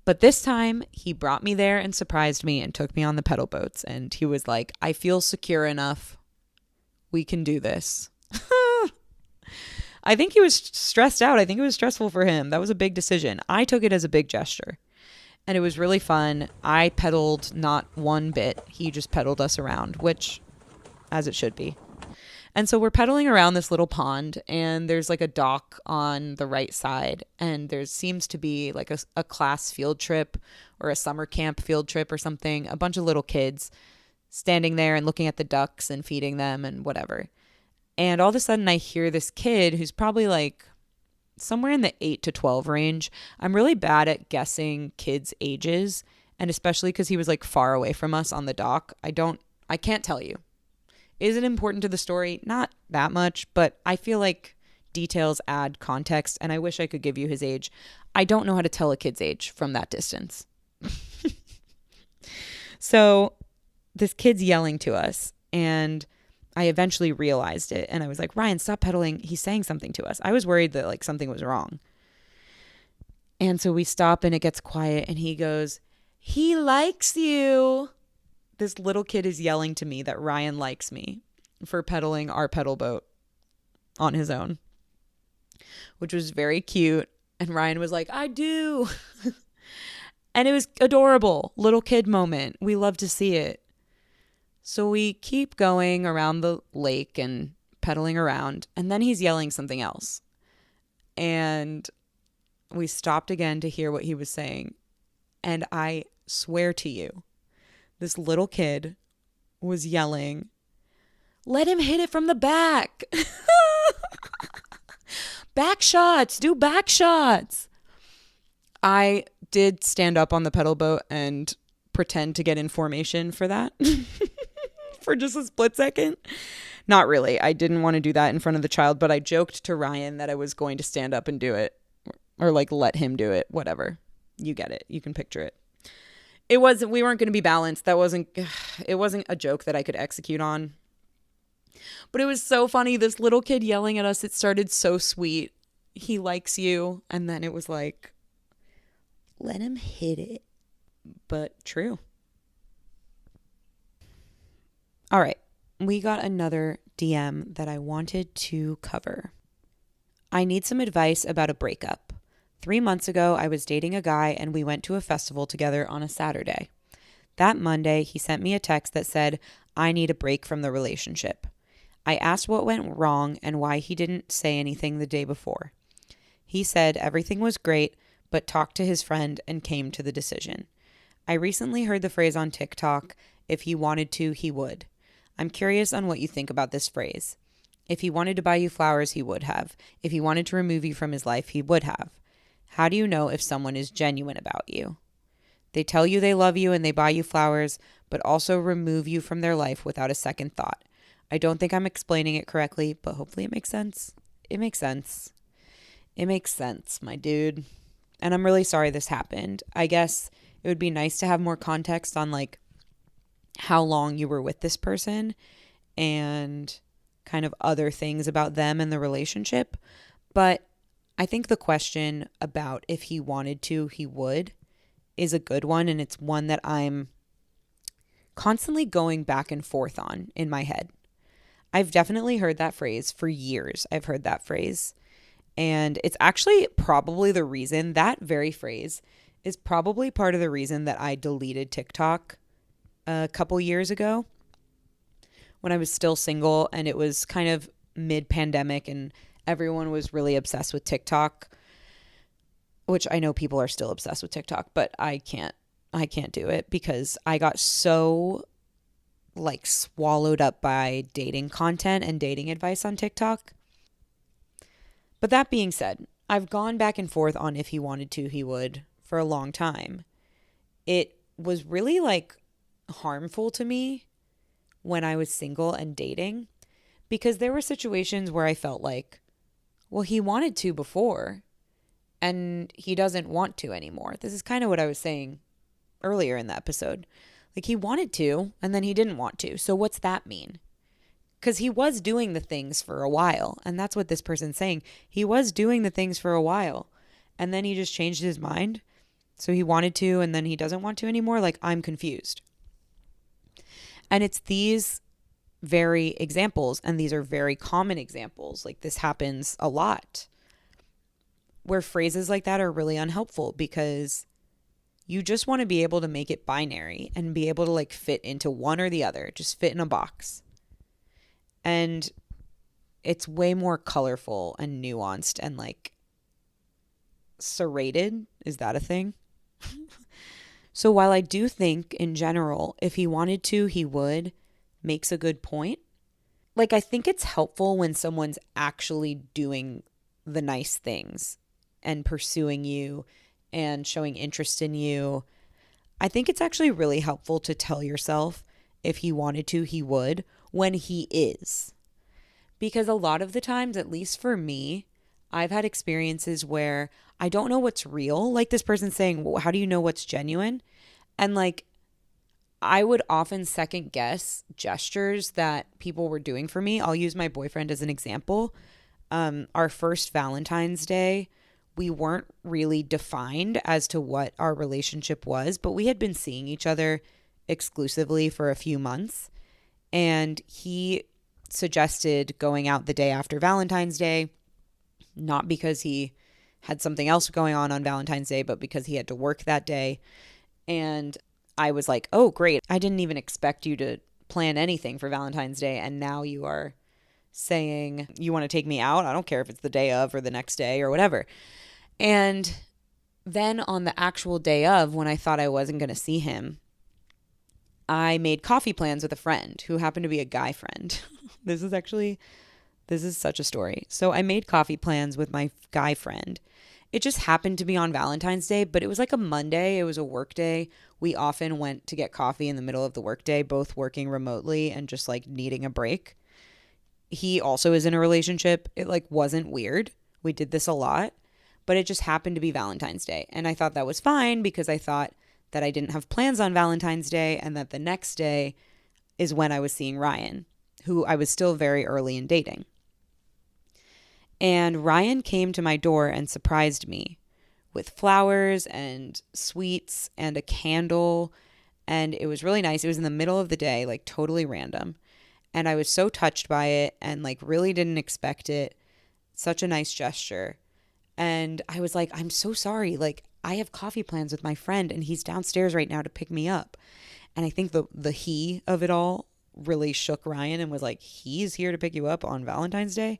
[SPEAKER 1] But this time he brought me there and surprised me and took me on the pedal boats. And he was like, I feel secure enough. We can do this. I think he was stressed out. I think it was stressful for him. That was a big decision. I took it as a big gesture. And it was really fun. I pedaled not one bit. He just pedaled us around, which, as it should be. And so we're pedaling around this little pond, and there's like a dock on the right side, and there seems to be like a class field trip or a summer camp field trip or something. A bunch of little kids standing there and looking at the ducks and feeding them and whatever. And all of a sudden I hear this kid who's probably like somewhere in the 8 to 12 range. I'm really bad at guessing kids' ages, and especially because he was like far away from us on the dock. I can't tell you. Is it important to the story? Not that much, but I feel like details add context, and I wish I could give you his age. I don't know how to tell a kid's age from that distance. So this kid's yelling to us, and I eventually realized it, and I was like, Ryan, stop pedaling. He's saying something to us. I was worried that like something was wrong. And so we stop, and it gets quiet, and he goes, he likes you. This little kid is yelling to me that Ryan likes me for pedaling our pedal boat on his own, which was very cute. And Ryan was like, I do. And it was adorable. Little kid moment. We love to see it. So we keep going around the lake and pedaling around. And then he's yelling something else. And we stopped again to hear what he was saying. And I swear to you, this little kid was yelling, let him hit it from the back. Back shots. Do back shots. I did stand up on the pedal boat and pretend to get in formation for that. For just a split second. Not really. I didn't want to do that in front of the child, but I joked to Ryan that I was going to stand up and do it. Or like let him do it. Whatever. You get it. You can picture it. We weren't going to be balanced. It wasn't a joke that I could execute on. But it was so funny. This little kid yelling at us. It started so sweet. He likes you. And then it was like, let him hit it. But true. All right. We got another DM that I wanted to cover. I need some advice about a breakup. 3 months ago, I was dating a guy and we went to a festival together on a Saturday. That Monday, he sent me a text that said, I need a break from the relationship. I asked what went wrong and why he didn't say anything the day before. He said everything was great, but talked to his friend and came to the decision. I recently heard the phrase on TikTok, if he wanted to, he would. I'm curious on what you think about this phrase. If he wanted to buy you flowers, he would have. If he wanted to remove you from his life, he would have. How do you know if someone is genuine about you? They tell you they love you and they buy you flowers, but also remove you from their life without a second thought. I don't think I'm explaining it correctly, but hopefully it makes sense. It makes sense. It makes sense, my dude. And I'm really sorry this happened. I guess it would be nice to have more context on like how long you were with this person and kind of other things about them and the relationship. But I think the question about if he wanted to, he would is a good one. And it's one that I'm constantly going back and forth on in my head. I've definitely heard that phrase for years. I've heard that phrase. And it's actually probably the reason, that very phrase is probably part of the reason that I deleted TikTok a couple years ago when I was still single and it was kind of mid-pandemic and everyone was really obsessed with TikTok. which I know people are still obsessed with TikTok, but I can't do it because I got so like swallowed up by dating content and dating advice on TikTok. But that being said, I've gone back and forth on if he wanted to, he would for a long time. It was really like harmful to me when I was single and dating because there were situations where I felt like, well, he wanted to before and he doesn't want to anymore. This is kind of what I was saying earlier in the episode. Like he wanted to and then he didn't want to. So what's that mean? Because he was doing the things for a while. And that's what this person's saying. He was doing the things for a while. And then he just changed his mind. So he wanted to and then he doesn't want to anymore. Like I'm confused. And it's these very examples. And these are very common examples. Like this happens a lot. Where phrases like that are really unhelpful because you just want to be able to make it binary and be able to like fit into one or the other. Just fit in a box. And it's way more colorful and nuanced and like serrated. Is that a thing? So while I do think in general, if he wanted to, he would, makes a good point. Like I think it's helpful when someone's actually doing the nice things and pursuing you and showing interest in you. I think it's actually really helpful to tell yourself if he wanted to, he would, when he is. Because a lot of the times, at least for me, I've had experiences where I don't know what's real. Like this person saying, well, how do you know what's genuine? And like, I would often second guess gestures that people were doing for me. I'll use my boyfriend as an example. Our first Valentine's Day, we weren't really defined as to what our relationship was, but we had been seeing each other exclusively for a few months. And he suggested going out the day after Valentine's Day, not because he had something else going on Valentine's Day, but because he had to work that day. And I was like, oh, great. I didn't even expect you to plan anything for Valentine's Day. And now you are saying you want to take me out. I don't care if it's the day of or the next day or whatever. And then on the actual day of, when I thought I wasn't going to see him, I made coffee plans with a friend who happened to be a guy friend. This is such a story. So I made coffee plans with my guy friend. It just happened to be on Valentine's Day, but it was like a Monday. It was a work day. We often went to get coffee in the middle of the workday, both working remotely and just like needing a break. He also is in a relationship. It like wasn't weird. We did this a lot, but it just happened to be Valentine's Day. And I thought that was fine because I thought that I didn't have plans on Valentine's Day and that the next day is when I was seeing Ryan, who I was still very early in dating. And Ryan came to my door and surprised me with flowers and sweets and a candle. And it was really nice. It was in the middle of the day, like totally random. And I was so touched by it and like really didn't expect it. Such a nice gesture. And I was like, I'm so sorry. Like I have coffee plans with my friend and he's downstairs right now to pick me up. And I think the he of it all really shook Ryan and was like, he's here to pick you up on Valentine's Day.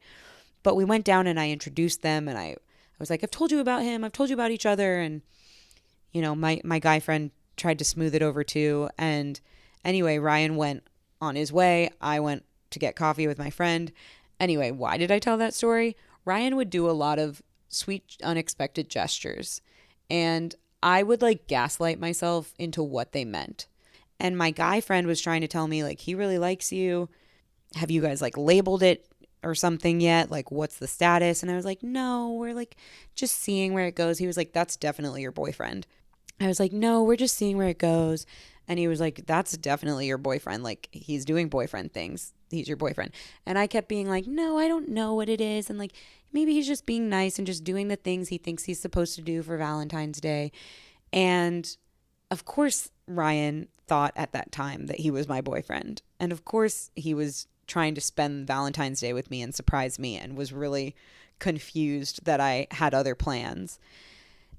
[SPEAKER 1] But we went down and I introduced them and I was like, I've told you about him. I've told you about each other. And, you know, my guy friend tried to smooth it over too. And anyway, Ryan went on his way. I went to get coffee with my friend. Anyway, why did I tell that story? Ryan would do a lot of sweet, unexpected gestures. And I would like gaslight myself into what they meant. And my guy friend was trying to tell me like, he really likes you. Have you guys like labeled it or something yet? Like, what's the status? And I was like, no, we're like just seeing where it goes. He was like, that's definitely your boyfriend. I was like, no, we're just seeing where it goes. And he was like, that's definitely your boyfriend. Like, he's doing boyfriend things. He's your boyfriend. And I kept being like, no, I don't know what it is. And like, maybe he's just being nice and just doing the things he thinks he's supposed to do for Valentine's Day. And of course, Ryan thought at that time that he was my boyfriend. And of course, he was trying to spend Valentine's Day with me and surprise me and was really confused that I had other plans.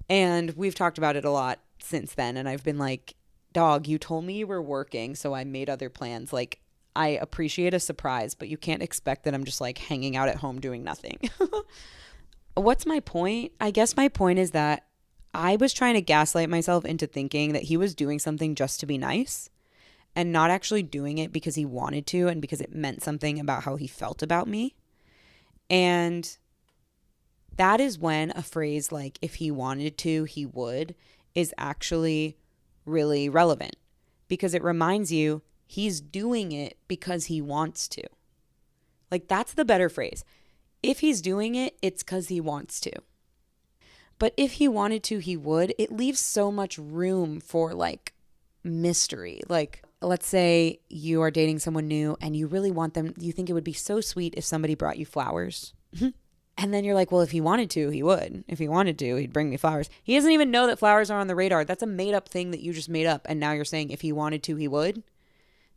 [SPEAKER 1] And we've talked about it a lot since then. And I've been like, dog, you told me you were working, so I made other plans. Like, I appreciate a surprise, but you can't expect that I'm just like hanging out at home doing nothing. What's my point? I guess my point is that I was trying to gaslight myself into thinking that he was doing something just to be nice and not actually doing it because he wanted to and because it meant something about how he felt about me. And that is when a phrase like, if he wanted to, he would, is actually really relevant because it reminds you he's doing it because he wants to. Like, that's the better phrase. If he's doing it, it's because he wants to. But if he wanted to, he would. It leaves so much room for like mystery. Like, let's say you are dating someone new and you really want them, you think it would be so sweet if somebody brought you flowers. And then you're like, well, if he wanted to, he would. If he wanted to, he'd bring me flowers. He doesn't even know that flowers are on the radar. That's a made up thing that you just made up. And now you're saying if he wanted to, he would.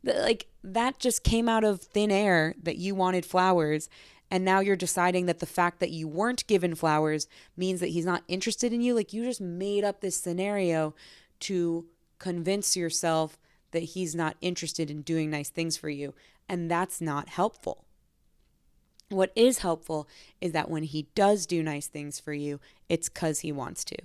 [SPEAKER 1] Like, that just came out of thin air that you wanted flowers. And now you're deciding that the fact that you weren't given flowers means that he's not interested in you. Like, you just made up this scenario to convince yourself that he's not interested in doing nice things for you. And that's not helpful. What is helpful is that when he does do nice things for you, it's because he wants to.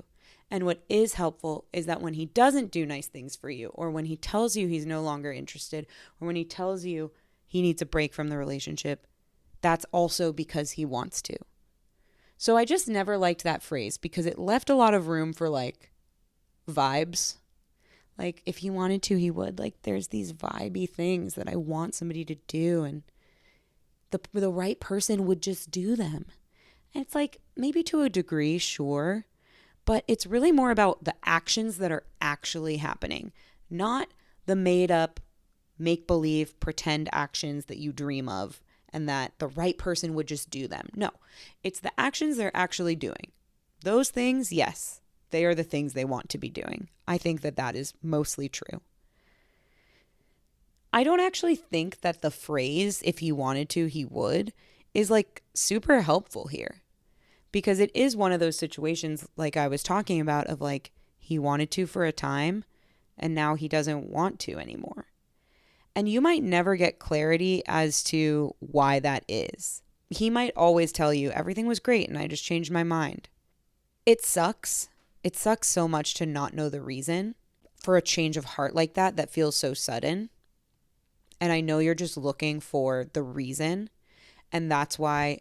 [SPEAKER 1] And what is helpful is that when he doesn't do nice things for you, or when he tells you he's no longer interested, or when he tells you he needs a break from the relationship, that's also because he wants to. So I just never liked that phrase because it left a lot of room for like vibes. Like, if he wanted to, he would. Like, there's these vibey things that I want somebody to do, and the right person would just do them. And it's like, maybe to a degree, sure, but it's really more about the actions that are actually happening, not the made up, make believe, pretend actions that you dream of and that the right person would just do them. No, it's the actions they're actually doing. Those things, yes, they are the things they want to be doing. I think that that is mostly true. I don't actually think that the phrase, if he wanted to, he would, is like super helpful here. Because it is one of those situations like I was talking about of like, he wanted to for a time and now he doesn't want to anymore. And you might never get clarity as to why that is. He might always tell you everything was great and I just changed my mind. It sucks. It sucks so much to not know the reason for a change of heart like that feels so sudden. And I know you're just looking for the reason. And that's why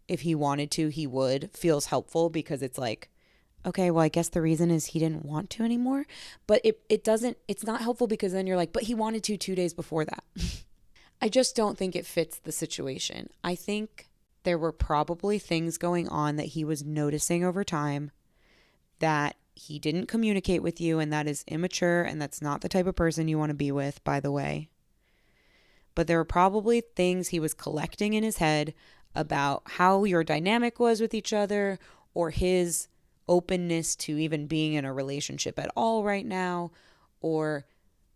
[SPEAKER 1] if he wanted to, he would feels helpful because it's like, okay, well, I guess the reason is he didn't want to anymore. But it's not helpful because then you're like, but he wanted to 2 days before that. I just don't think it fits the situation. I think there were probably things going on that he was noticing over time that he didn't communicate with you, and that is immature, and that's not the type of person you want to be with, by the way. But there were probably things he was collecting in his head about how your dynamic was with each other or his openness to even being in a relationship at all right now, or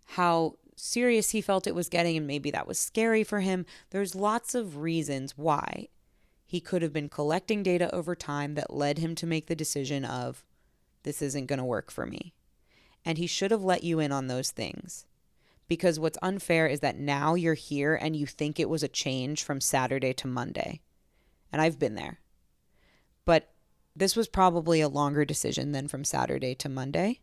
[SPEAKER 1] how serious he felt it was getting and maybe that was scary for him. There's lots of reasons why he could have been collecting data over time that led him to make the decision of, this isn't going to work for me. And he should have let you in on those things. Because what's unfair is that now you're here and you think it was a change from Saturday to Monday. And I've been there. But this was probably a longer decision than from Saturday to Monday.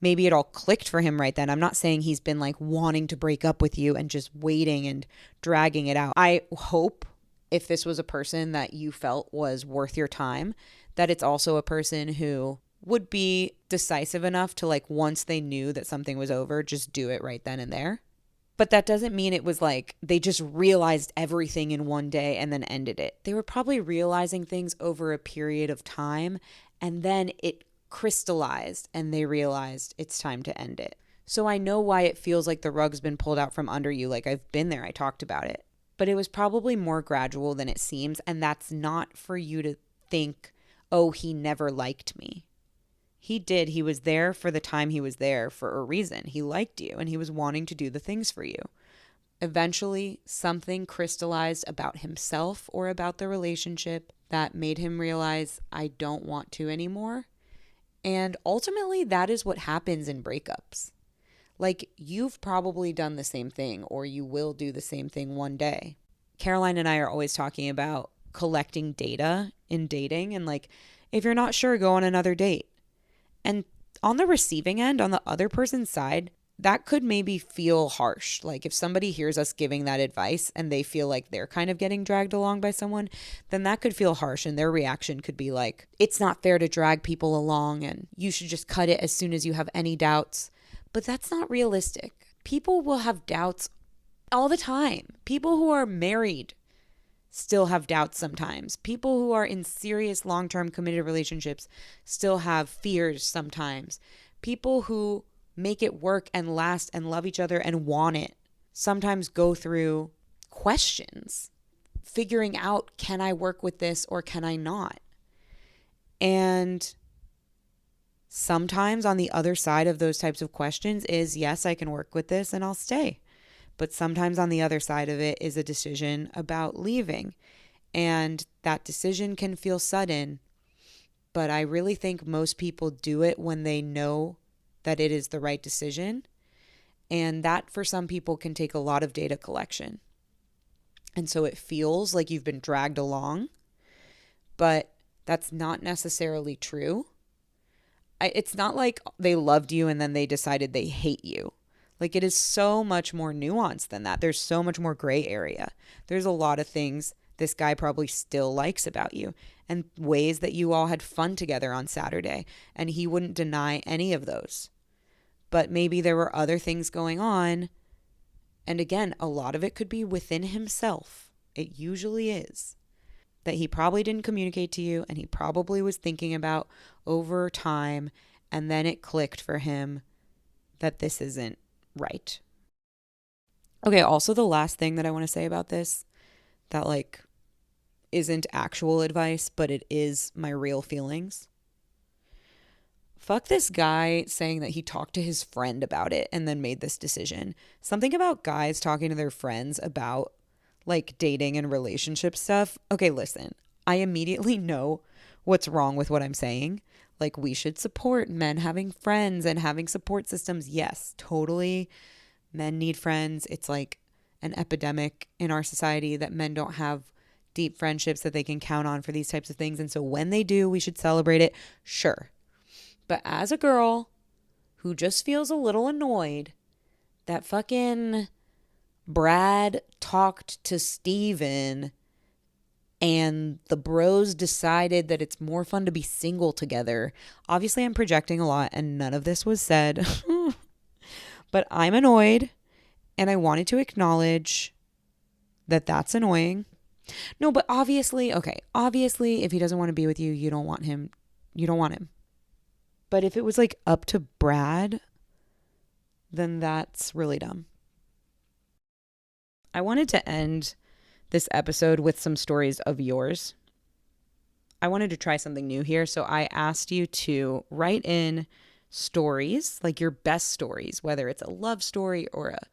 [SPEAKER 1] Maybe it all clicked for him right then. I'm not saying he's been like wanting to break up with you and just waiting and dragging it out. I hope if this was a person that you felt was worth your time, that it's also a person who would be decisive enough to like, once they knew that something was over, just do it right then and there. But that doesn't mean it was like they just realized everything in one day and then ended it. They were probably realizing things over a period of time, and then it crystallized and they realized it's time to end it. So I know why it feels like the rug's been pulled out from under you. Like, I've been there. I talked about it. But it was probably more gradual than it seems. And that's not for you to think, oh, he never liked me. He did. He was there for the time he was there for a reason. He liked you and he was wanting to do the things for you. Eventually, something crystallized about himself or about the relationship that made him realize, I don't want to anymore. And ultimately, that is what happens in breakups. Like, you've probably done the same thing, or you will do the same thing one day. Caroline and I are always talking about collecting data in dating, and like, If you're not sure, go on another date. And on the receiving end, on the other person's side, that could maybe feel harsh. Like if somebody hears us giving that advice and they feel like they're kind of getting dragged along by someone, then that could feel harsh, and their reaction could be like, it's not fair to drag people along and you should just cut it as soon as you have any doubts. But that's not realistic. People will have doubts all the time. People who are married still have doubts sometimes. People who are in serious long-term committed relationships still have fears sometimes. People who make it work and last and love each other and want it sometimes go through questions, figuring out, can I work with this or can I not? And sometimes on the other side of those types of questions is, yes, I can work with this and I'll stay. But sometimes on the other side of it is a decision about leaving. And that decision can feel sudden, but I really think most people do it when they know that it is the right decision. And that for some people can take a lot of data collection. And so it feels like you've been dragged along, but that's not necessarily true. It's not like they loved you and then they decided they hate you. Like, it is so much more nuanced than that. There's so much more gray area. There's a lot of things this guy probably still likes about you, and ways that you all had fun together on Saturday, and he wouldn't deny any of those. But maybe there were other things going on, and again, a lot of it could be within himself. It usually is. That he probably didn't communicate to you, and he probably was thinking about over time, and then it clicked for him that this isn't right. Okay, also the last thing that I want to say about this that like isn't actual advice, but it is my real feelings. Fuck this guy saying that he talked to his friend about it and then made this decision. Something about guys talking to their friends about like dating and relationship stuff. Okay, listen, I immediately know what's wrong with what I'm saying. Like, we should support men having friends and having support systems. Yes, totally. Men need friends. It's like an epidemic in our society that men don't have deep friendships that they can count on for these types of things. And so when they do, we should celebrate it. Sure. But as a girl who just feels a little annoyed that fucking Brad talked to Steven and the bros decided that it's more fun to be single together. Obviously, I'm projecting a lot and none of this was said. But I'm annoyed and I wanted to acknowledge that that's annoying. No, but obviously, if he doesn't want to be with you, you don't want him. You don't want him. But if it was like up to Brad, then that's really dumb. I wanted to end this episode with some stories of yours. I wanted to try something new here, so I asked you to write in stories, like your best stories, whether it's a love story or a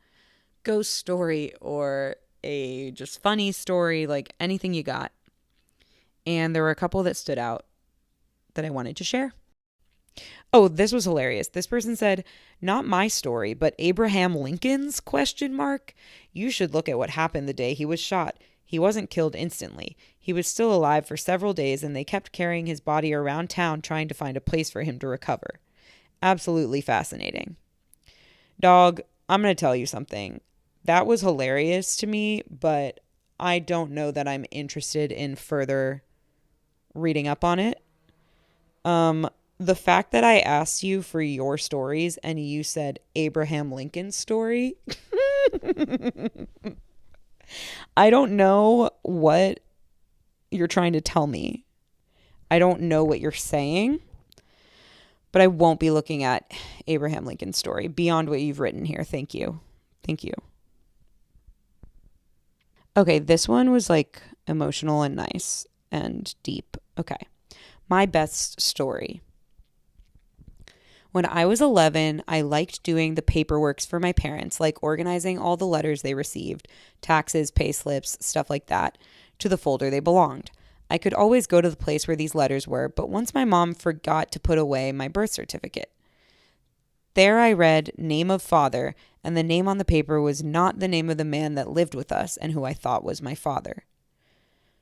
[SPEAKER 1] ghost story or a just funny story, like anything you got. And there were a couple that stood out that I wanted to share. Oh, this was hilarious. This person said, "Not my story, but Abraham Lincoln's ? You should look at what happened the day he was shot. He wasn't killed instantly. He was still alive for several days, and they kept carrying his body around town trying to find a place for him to recover. Absolutely fascinating." Dog, I'm going to tell you something. That was hilarious to me, but I don't know that I'm interested in further reading up on it. The fact that I asked you for your stories and you said Abraham Lincoln's story, I don't know what you're trying to tell me. I don't know what you're saying, but I won't be looking at Abraham Lincoln's story beyond what you've written here. Thank you. Thank you. Okay, this one was like emotional and nice and deep. Okay. My best story. When I was 11, I liked doing the paperworks for my parents, like organizing all the letters they received, taxes, pay slips, stuff like that, to the folder they belonged. I could always go to the place where these letters were, but once my mom forgot to put away my birth certificate. There I read name of father, and the name on the paper was not the name of the man that lived with us and who I thought was my father.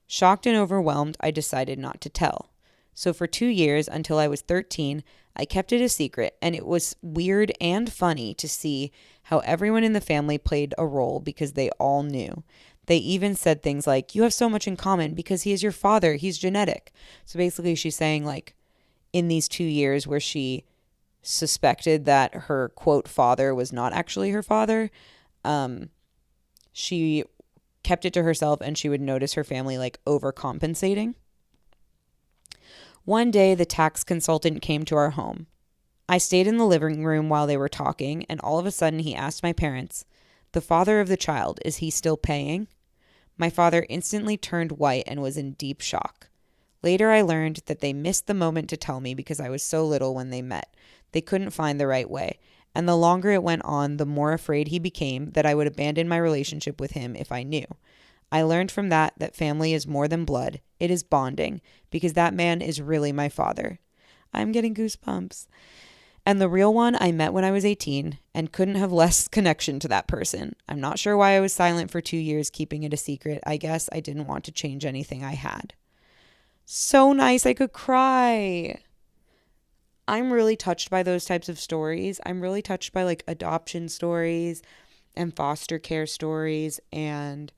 [SPEAKER 1] Shocked and overwhelmed, I decided not to tell. So for 2 years, until I was 13, I kept it a secret, and it was weird and funny to see how everyone in the family played a role because they all knew. They even said things like, you have so much in common because he is your father, he's genetic. So basically she's saying, like, in these 2 years where she suspected that her, quote, father was not actually her father, she kept it to herself, and she would notice her family, like, overcompensating. One day, the tax consultant came to our home. I stayed in the living room while they were talking, and all of a sudden he asked my parents, the father of the child, is he still paying? My father instantly turned white and was in deep shock. Later, I learned that they missed the moment to tell me because I was so little when they met. They couldn't find the right way. And the longer it went on, the more afraid he became that I would abandon my relationship with him if I knew. I learned from that family is more than blood. It is bonding, because that man is really my father. I'm getting goosebumps. And the real one I met when I was 18 and couldn't have less connection to that person. I'm not sure why I was silent for 2 years, keeping it a secret. I guess I didn't want to change anything I had. So nice, I could cry. I'm really touched by those types of stories. I'm really touched by, like, adoption stories and foster care stories, and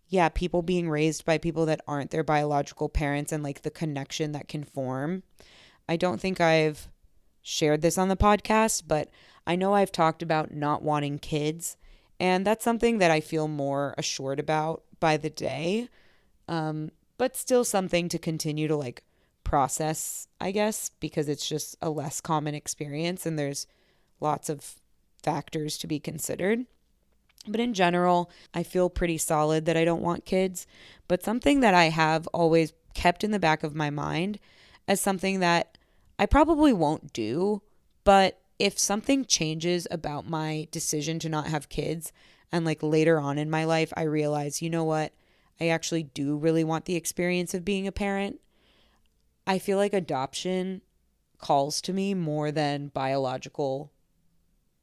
[SPEAKER 1] yeah, people being raised by people that aren't their biological parents, and, like, the connection that can form. I don't think I've shared this on the podcast, but I know I've talked about not wanting kids, and that's something that I feel more assured about by the day, but still something to continue to, like, process, I guess, because it's just a less common experience and there's lots of factors to be considered. But in general, I feel pretty solid that I don't want kids. But something that I have always kept in the back of my mind as something that I probably won't do, but if something changes about my decision to not have kids, and, like, later on in my life, I realize, you know what, I actually do really want the experience of being a parent, I feel like adoption calls to me more than biological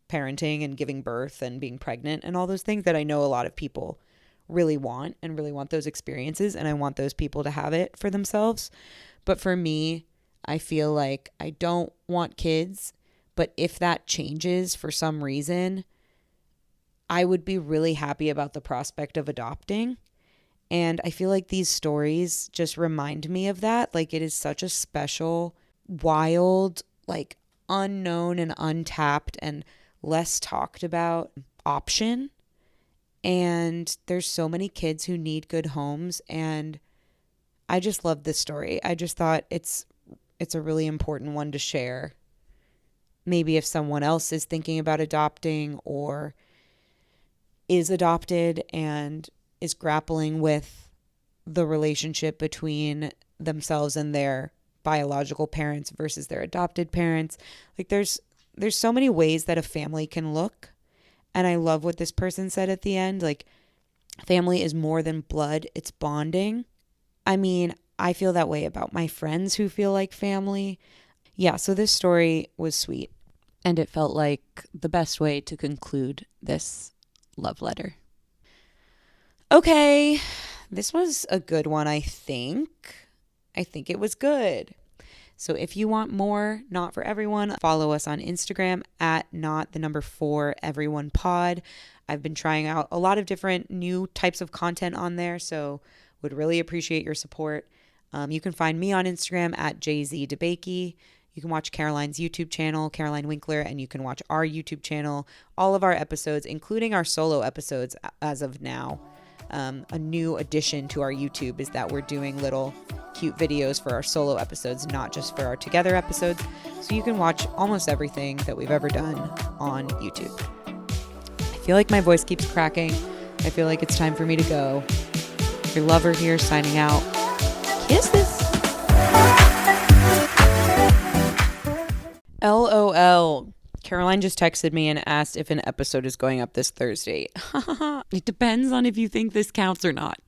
[SPEAKER 1] parenting and giving birth and being pregnant and all those things that I know a lot of people really want and really want those experiences, and I want those people to have it for themselves. But for me, I feel like I don't want kids, but if that changes for some reason, I would be really happy about the prospect of adopting. And I feel like these stories just remind me of that. Like, it is such a special, wild, like, unknown and untapped and less talked about option. And there's so many kids who need good homes, and I just love this story. I just thought it's a really important one to share. Maybe if someone else is thinking about adopting or is adopted and is grappling with the relationship between themselves and their biological parents versus their adopted parents. Like, there's so many ways that a family can look. And I love what this person said at the end. Like, family is more than blood. It's bonding. I mean, I feel that way about my friends who feel like family. Yeah, so this story was sweet. And it felt like the best way to conclude this love letter. Okay, this was a good one, I think. I think it was good. So if you want more Not For Everyone, follow us on Instagram at not4everyonepod. I've been trying out a lot of different new types of content on there, so would really appreciate your support. You can find me on Instagram at Jess DeBakey. You can watch Caroline's YouTube channel, Caroline Winkler, and you can watch our YouTube channel, all of our episodes, including our solo episodes as of now. A new addition to our YouTube is that we're doing little cute videos for our solo episodes, not just for our together episodes. So you can watch almost everything that we've ever done on YouTube. I feel like my voice keeps cracking. I feel like it's time for me to go. Your lover here signing out. Kisses. LOL. Caroline just texted me and asked if an episode is going up this Thursday. It depends on if you think this counts or not.